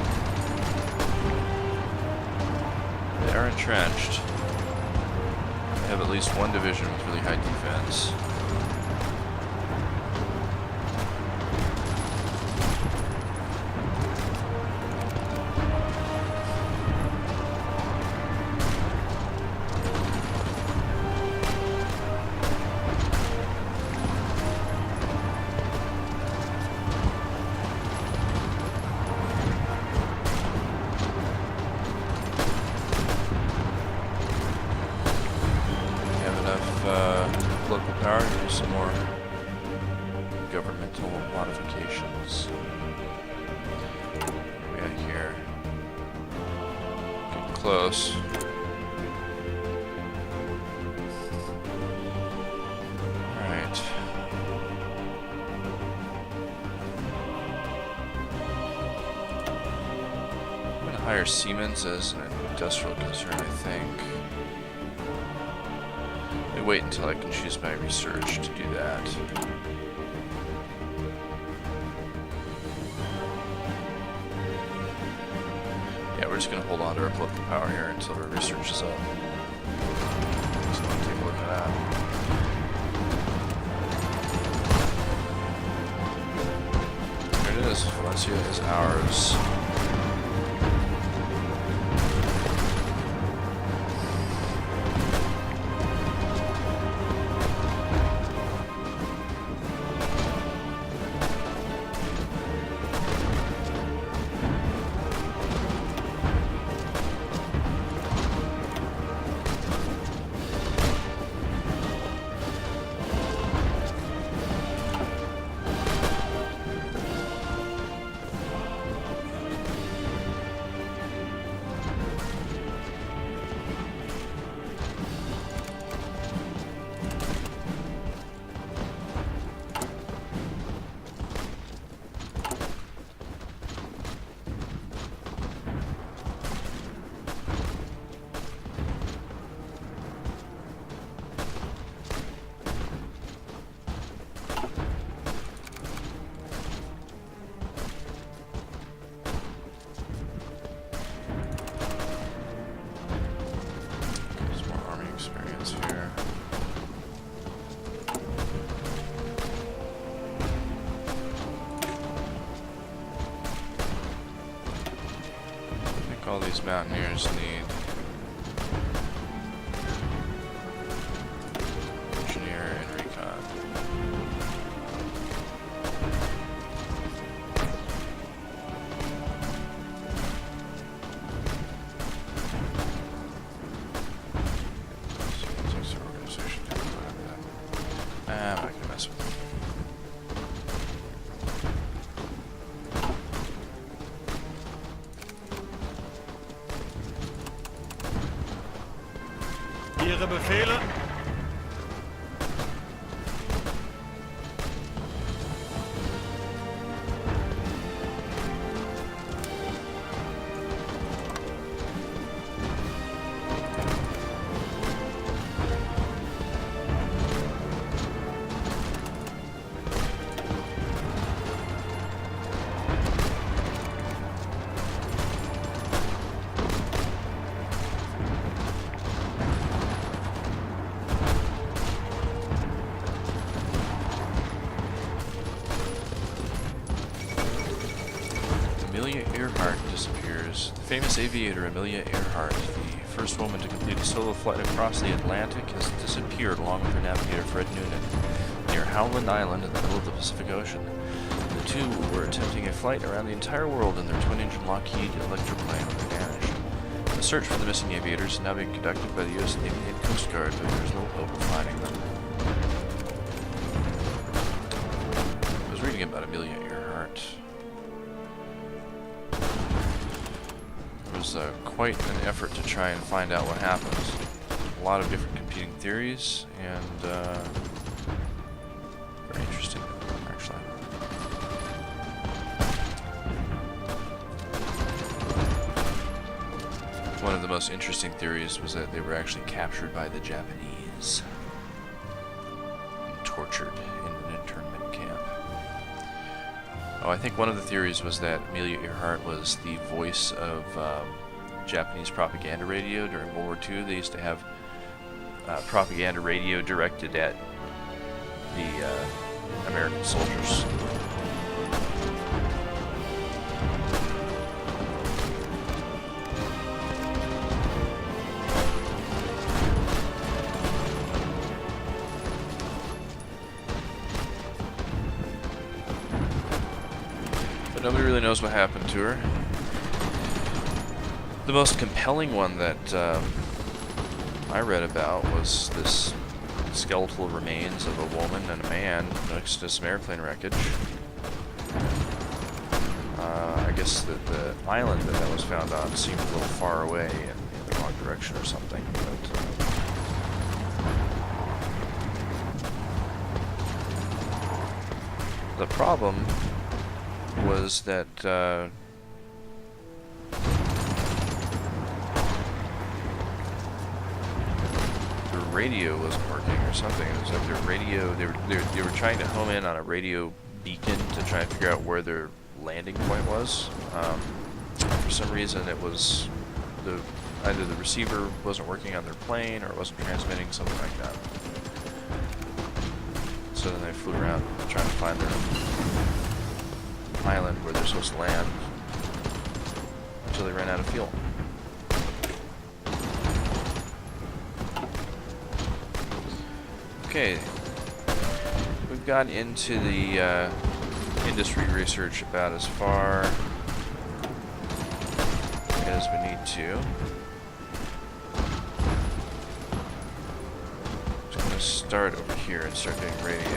They are entrenched. They have at least one division with really high defense. Local power, do some more governmental modifications. What we got here? Getting close. Alright. I'm gonna hire Siemens as an industrial concern, I think. Wait until I can choose my research to do that. Yeah, we're just gonna hold on to our political power here until our research is up. So I'll take a look at that. There it is. Valencia is ours. All these mountaineers need engineer and recon. So organization. I'm not gonna mess with it. Ihre Befehle? Disappears. The famous aviator Amelia Earhart, the first woman to complete a solo flight across the Atlantic, has disappeared along with her navigator Fred Noonan near Howland Island in the middle of the Pacific Ocean. The two were attempting a flight around the entire world in their twin-engine Lockheed Electroplane when they vanished. The search for the missing aviators is now being conducted by the U.S. Navy and Coast Guard, but there is no hope of finding them. I was reading about Amelia Earhart. quite an effort to try and find out what happened. A lot of different competing theories, and very interesting, actually. One of the most interesting theories was that they were actually captured by the Japanese and tortured in an internment camp. Oh, I think one of the theories was that Amelia Earhart was the voice of Japanese propaganda radio during World War II. They used to have propaganda radio directed at the American soldiers. But nobody really knows what happened to her. The most compelling one that I read about was this skeletal remains of a woman and a man next to some airplane wreckage. I guess that the island that was found on seemed a little far away in the wrong direction or something. But, the problem was that the radio wasn't working or something. It was like their radio, they were trying to home in on a radio beacon to try and figure out where their landing point was. For some reason it was either the receiver wasn't working on their plane or it wasn't transmitting, something like that. So then they flew around trying to find their island where they're supposed to land until they ran out of fuel. Okay, we've gotten into the industry research about as far as we need to. Just going to start over here and start doing radio.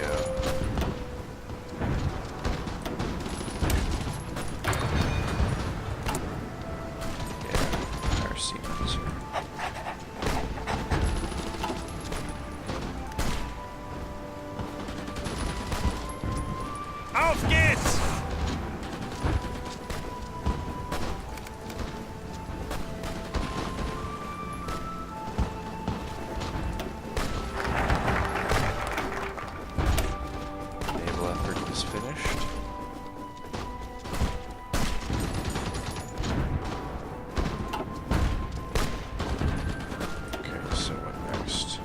Yeah, our sequence here. Auf geht's! Naval effort is finished. Okay, so what next?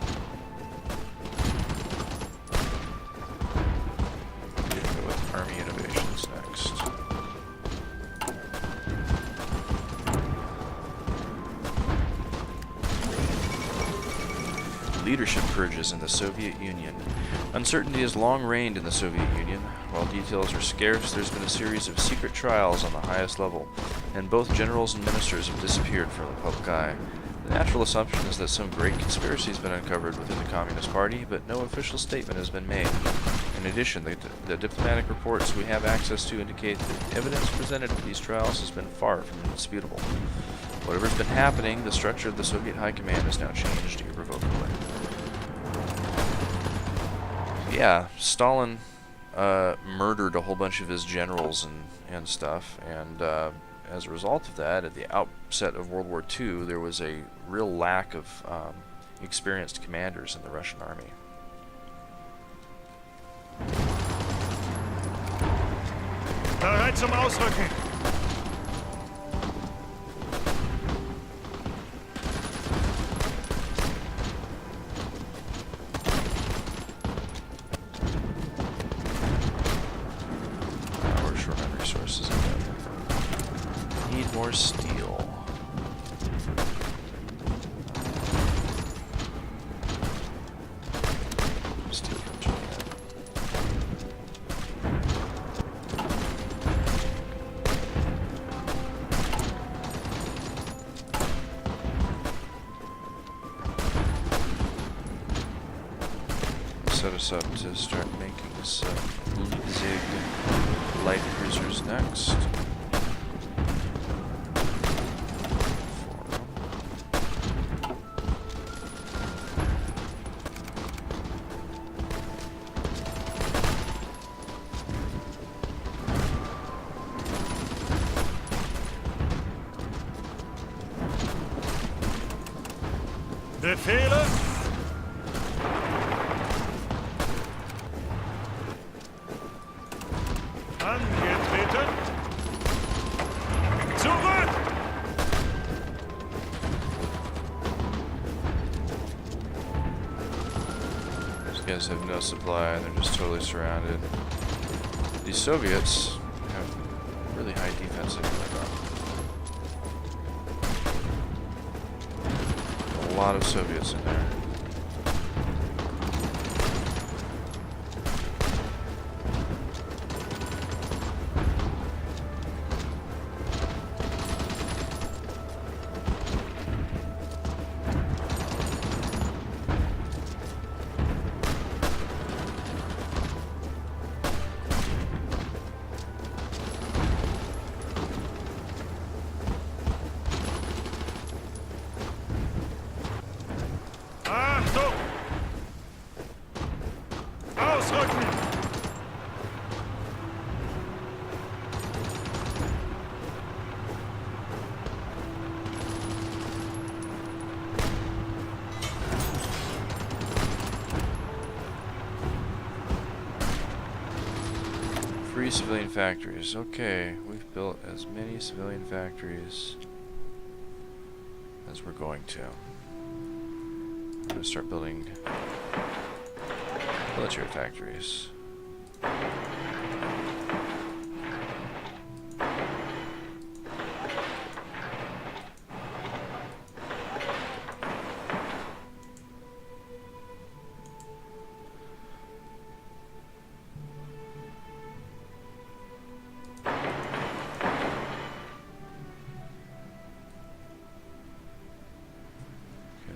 Go with Army Innovations next. Leadership purges in the Soviet Union. Uncertainty has long reigned in the Soviet Union. While details are scarce, there's been a series of secret trials on the highest level, and both generals and ministers have disappeared from the public eye. The natural assumption is that some great conspiracy has been uncovered within the Communist Party, but no official statement has been made. In addition, the diplomatic reports we have access to indicate that evidence presented at these trials has been far from indisputable. Whatever's been happening, the structure of the Soviet High Command has now changed irrevocably. Yeah, Stalin murdered a whole bunch of his generals and stuff, and as a result of that, at the outset of World War II, there was a real lack of experienced commanders in the Russian army. Bereit zum Ausrücken! We're short on resources again. Need more steel. Steel from Japan. Set us up to start making some Leipzig light cruisers next. Befehle? Angetreten. Zurück! These guys have no supply, they're just totally surrounded. These Soviets have really high defensive cover. A lot of Soviets in there. Achtung! Ausrücken! Free civilian factories. Okay, we've built as many civilian factories as we're going to. I'm going to start building military factories.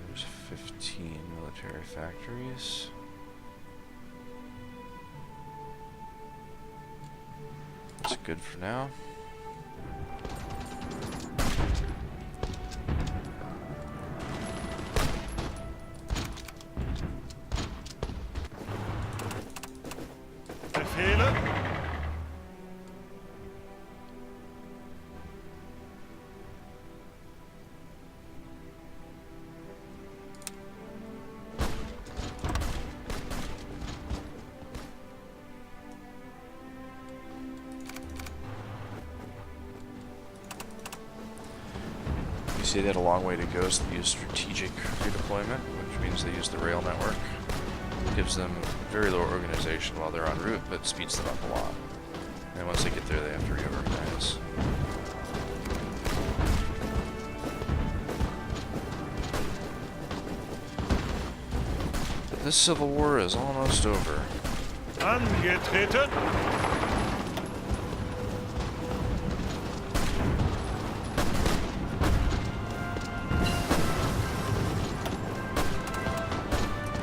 There's 15 military factories. That's good for now. Befehle? You see they had a long way to go, so they use strategic redeployment, which means they use the rail network. Gives them very low organization while they're en route, but speeds them up a lot. And once they get there, they have to reorganize. This civil war is almost over. Angetreten.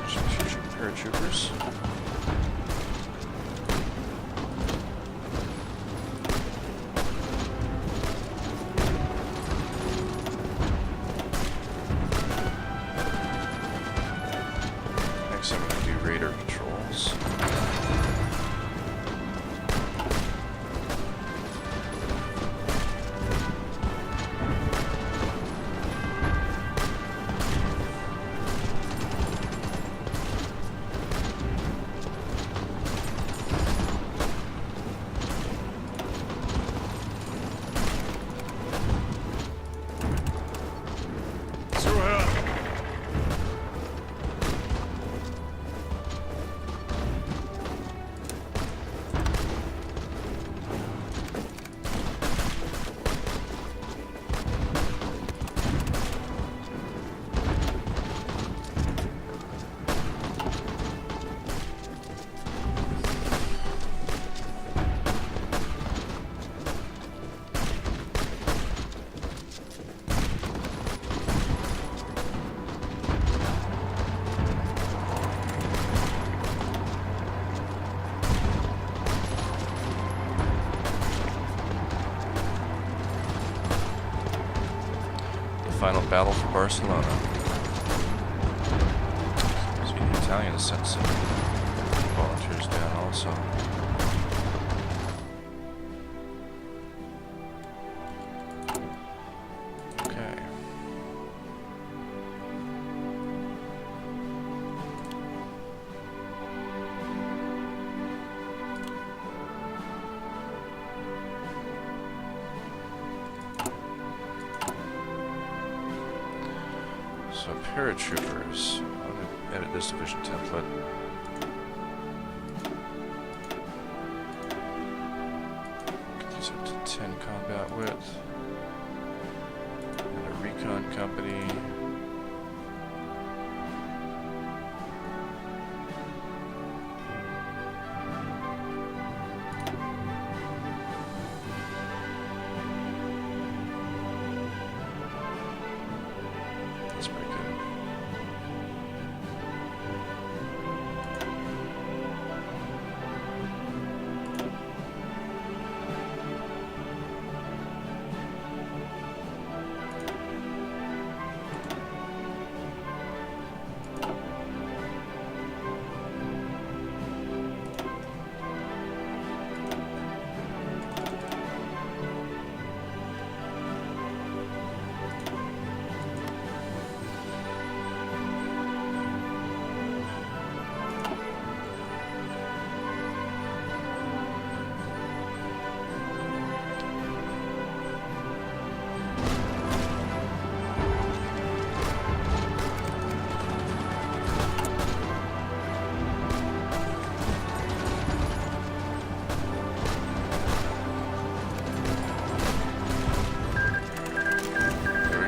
Strategic paratroopers. Next I'm going to do radar patrols. Zuhören! Final battle for Barcelona. So the Italians sent some volunteers down also. Okay. So paratroopers. I'm going to edit this division template. Get these up to 10 combat width. And a recon company. That's pretty good.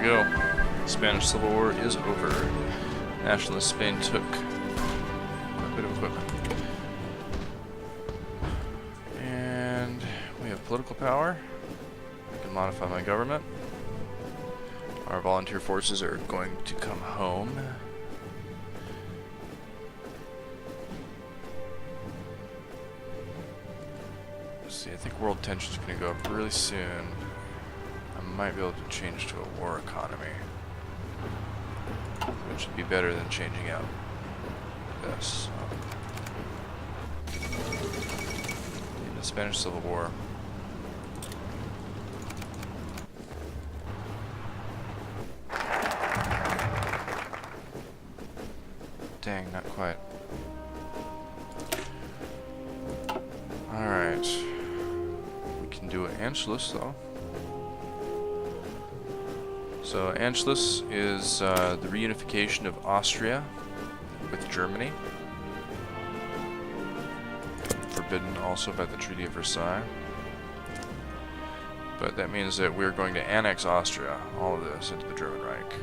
Go. Spanish Civil War is over. Nationalist Spain took a bit of equipment. And we have political power. I can modify my government. Our volunteer forces are going to come home. Let's see, I think world tension is going to go up really soon. I might be able to change to a war economy, which would be better than changing out this. In the Spanish Civil War. Dang, not quite. Alright. We can do an Anschluss though. So Anschluss is the reunification of Austria with Germany, forbidden also by the Treaty of Versailles. But that means that we're going to annex Austria, all of this, into the German Reich.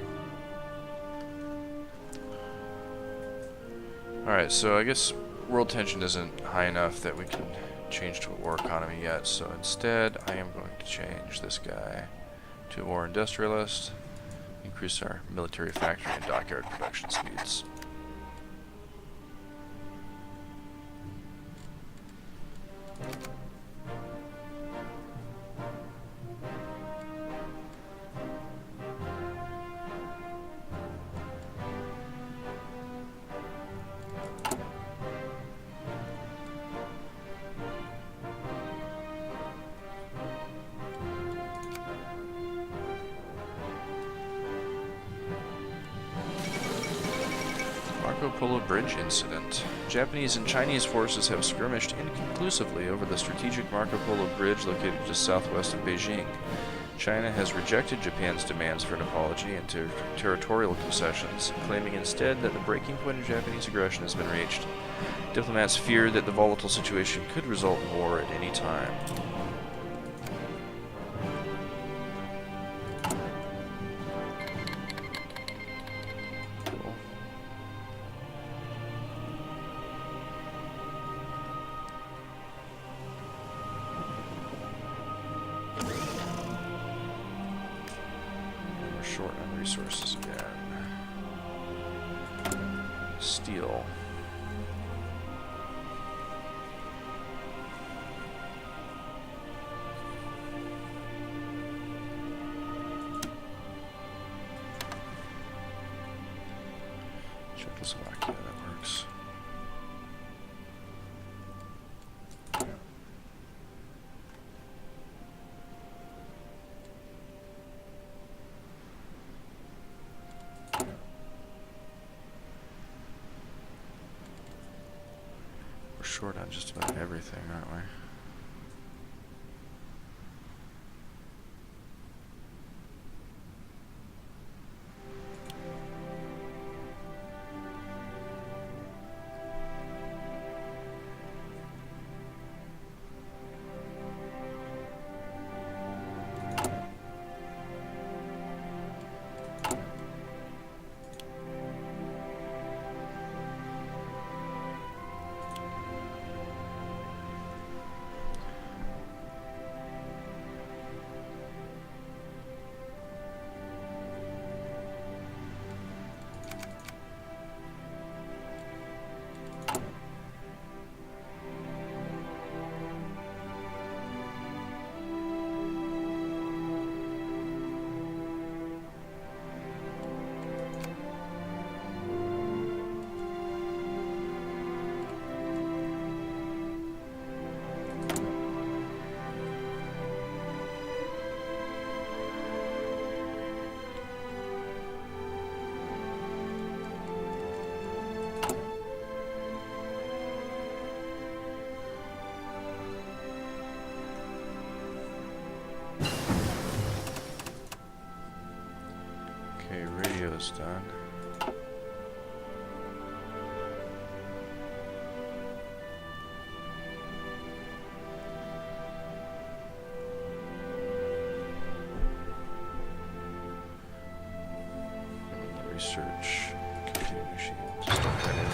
Alright, so I guess world tension isn't high enough that we can change to a war economy yet, so instead I am going to change this guy to a war industrialist, increase our military factory and dockyard production speeds. Marco Polo Bridge incident. Japanese and Chinese forces have skirmished inconclusively over the strategic Marco Polo Bridge located just southwest of Beijing. China has rejected Japan's demands for an apology and territorial concessions, claiming instead that the breaking point of Japanese aggression has been reached. Diplomats fear that the volatile situation could result in war at any time. Short on resources again. Steel. Czechoslovakia, that works. We're short on just about everything, aren't we? is done. Research, computing machine, just don't cut anything.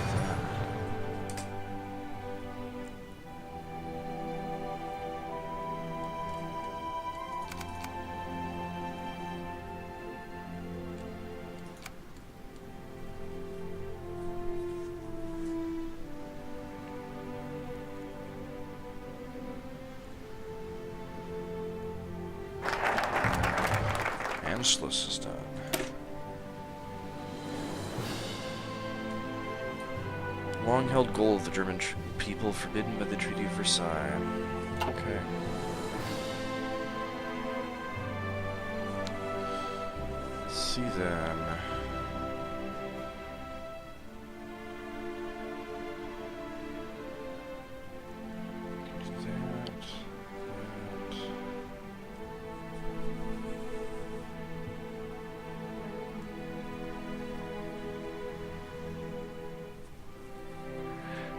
Anschluss is done. Long-held goal of the German people forbidden by the Treaty of Versailles. Okay. Let's see then. Do that.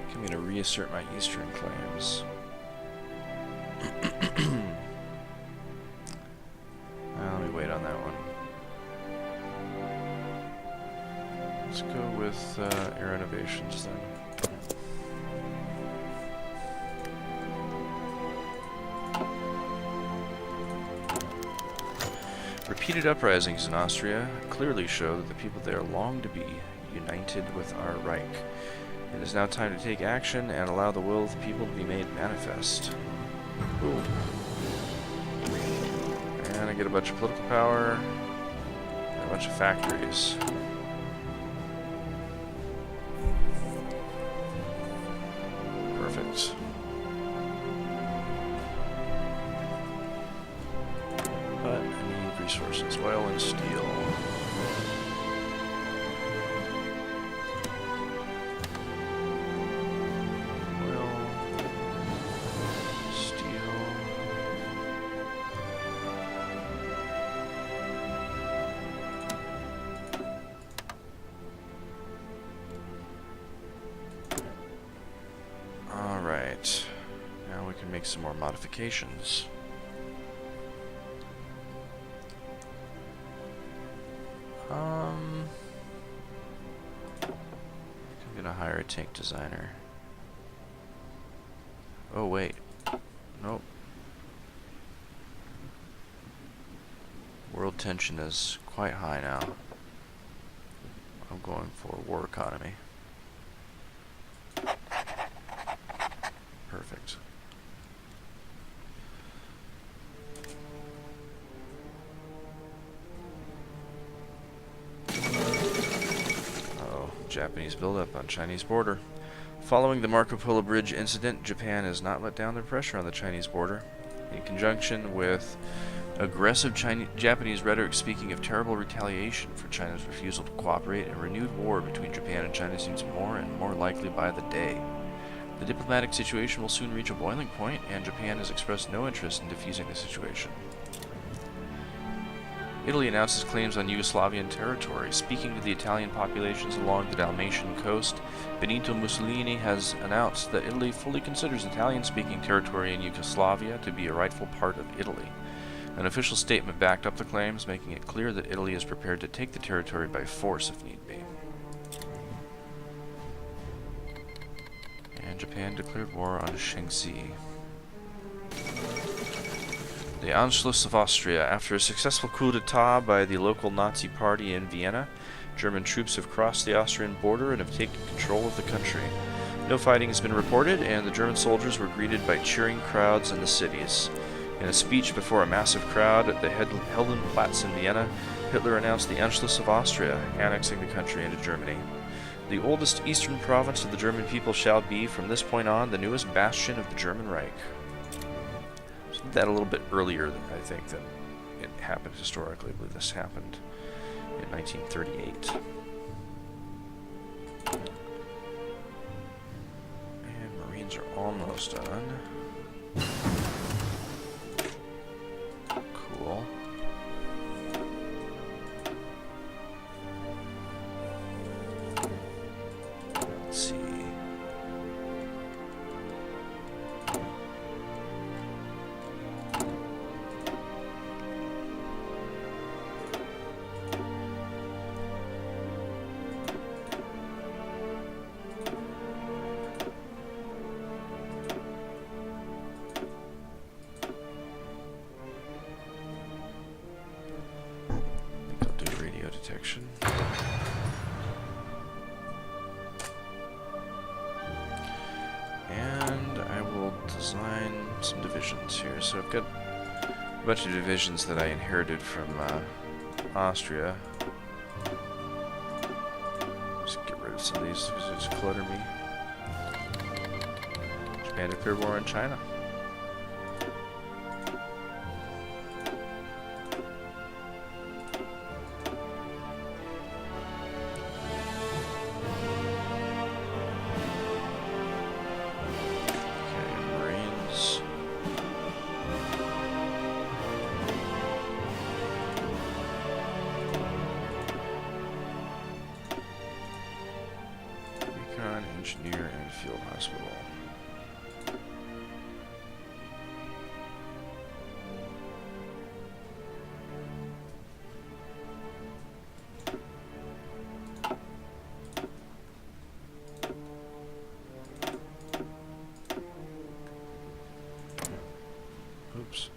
I'm going to reassert my eastern claims. Let me wait on that one. Let's go with air innovations then. Repeated uprisings in Austria clearly show that the people there long to be united with our Reich. It is now time to take action and allow the will of the people to be made manifest. Cool. And I get a bunch of political power and a bunch of factories. Perfect. But I need resources, oil and steel. Now we can make some more modifications. I'm gonna hire a tank designer. Oh wait, nope. World tension is quite high now. I'm going for war economy. Perfect. Uh-oh, Japanese buildup on Chinese border. Following the Marco Polo Bridge incident, Japan has not let down their pressure on the Chinese border. In conjunction with aggressive Japanese rhetoric speaking of terrible retaliation for China's refusal to cooperate, a renewed war between Japan and China seems more and more likely by the day. The diplomatic situation will soon reach a boiling point, and Japan has expressed no interest in defusing the situation. Italy announces claims on Yugoslavian territory. Speaking to the Italian populations along the Dalmatian coast, Benito Mussolini has announced that Italy fully considers Italian-speaking territory in Yugoslavia to be a rightful part of Italy. An official statement backed up the claims, making it clear that Italy is prepared to take the territory by force if need be. And Japan declared war on Shaanxi. The Anschluss of Austria. After a successful coup d'etat by the local Nazi party in Vienna, German troops have crossed the Austrian border and have taken control of the country. No fighting has been reported, and the German soldiers were greeted by cheering crowds in the cities. In a speech before a massive crowd at the Heldenplatz in Vienna, Hitler announced the Anschluss of Austria, annexing the country into Germany. The oldest eastern province of the German people shall be, from this point on, the newest bastion of the German Reich. So that a little bit earlier, I think, than it happened historically. I believe this happened in 1938. And Marines are almost done. Cool. detection. And I will design some divisions here. So I've got a bunch of divisions that I inherited from Austria. Just get rid of some of these because they just clutter me. Japan declared war on China. Engineer and field hospital. Oops.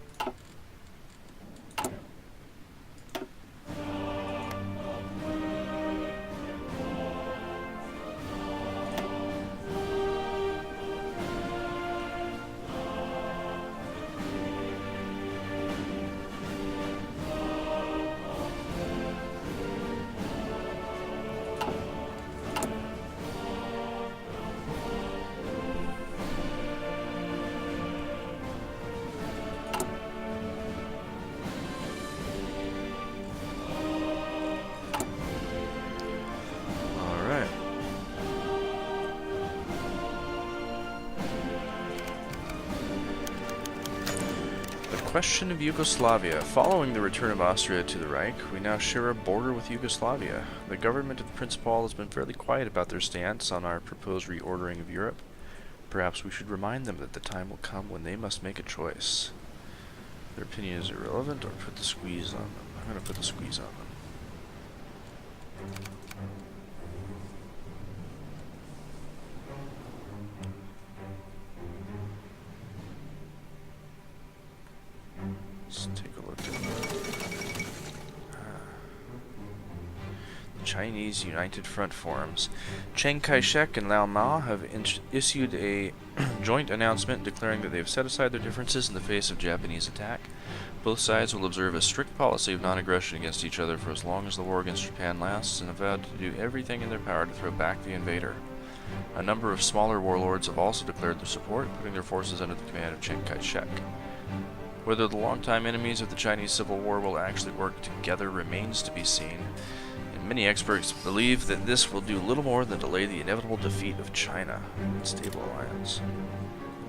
Question of Yugoslavia. Following the return of Austria to the Reich, we now share a border with Yugoslavia. The government of Prince Paul has been fairly quiet about their stance on our proposed reordering of Europe. Perhaps we should remind them that the time will come when they must make a choice. Their opinion is irrelevant, or put the squeeze on them. I'm going to put the squeeze on them. Let's take a look at the Chinese United Front forums. Chiang Kai-shek and Lao Ma have issued a joint announcement declaring that they have set aside their differences in the face of Japanese attack. Both sides will observe a strict policy of non-aggression against each other for as long as the war against Japan lasts, and have vowed to do everything in their power to throw back the invader. A number of smaller warlords have also declared their support, putting their forces under the command of Chiang Kai-shek. Whether the longtime enemies of the Chinese Civil War will actually work together remains to be seen, and many experts believe that this will do little more than delay the inevitable defeat of China in stable alliance.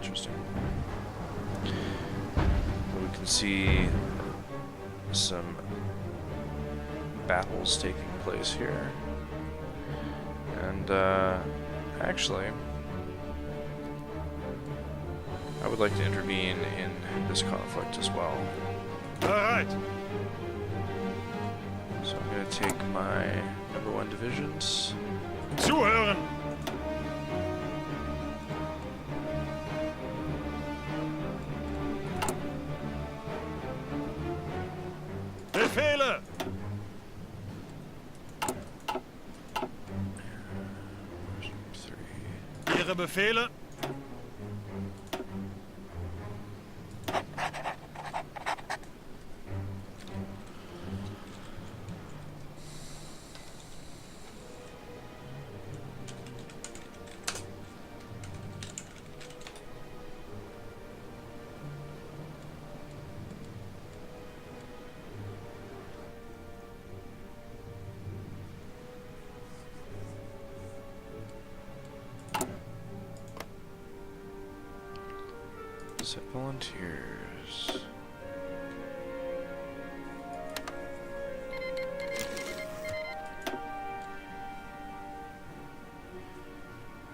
Interesting. We can see some battles taking place here, and actually, I would like to intervene in this conflict as well. All right. So I'm going to take my #1 divisions. Zuhören. Befehle. Ihre Befehle. Set volunteers.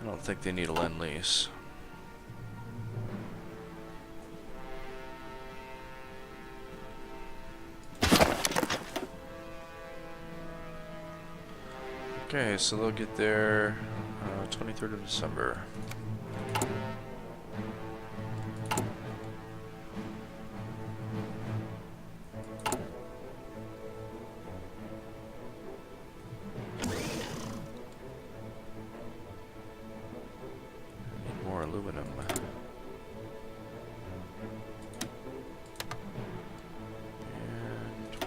I don't think they need a lend-lease. Okay, so they'll get there 23rd of December.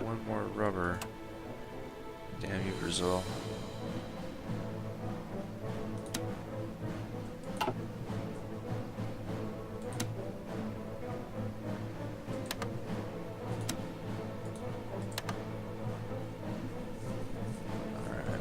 one more rubber. Damn you, Brazil. Alright.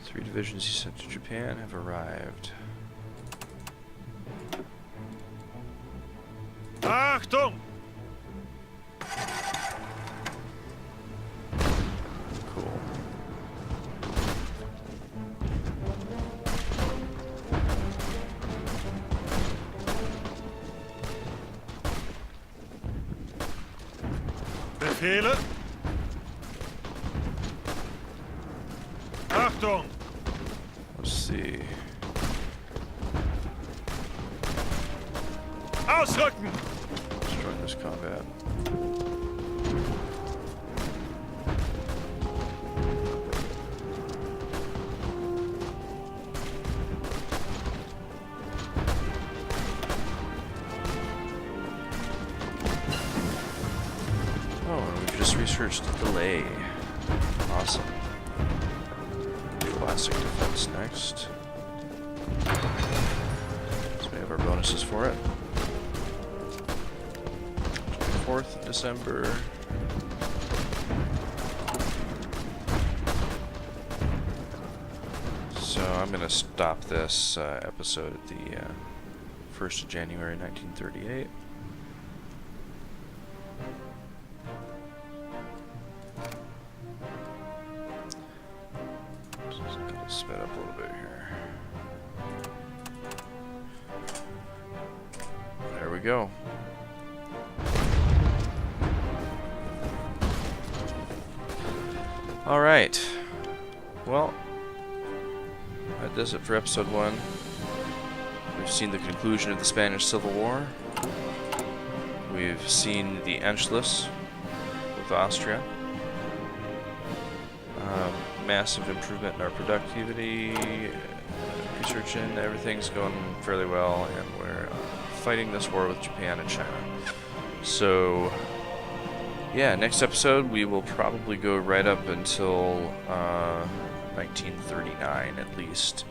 Three divisions he sent to Japan have arrived. Achtung! Cool. Befehle? Achtung! Let's see. Ausrücken! Let's join this combat. Oh, and we've just researched delay. Awesome. Classic defense next. So we have our bonuses for it. 4th of December. So I'm going to stop this episode at the 1st of January 1938. Just gotta sped up a little bit here. There we go. Alright. Well, that does it for episode 1. We've seen the conclusion of the Spanish Civil War. We've seen the Anschluss with Austria. Massive improvement in our productivity, research and everything's going fairly well, and we're fighting this war with Japan and China. So, yeah, next episode we will probably go right up until 1939 at least,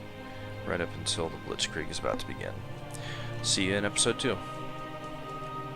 right up until the Blitzkrieg is about to begin. See you in episode 2.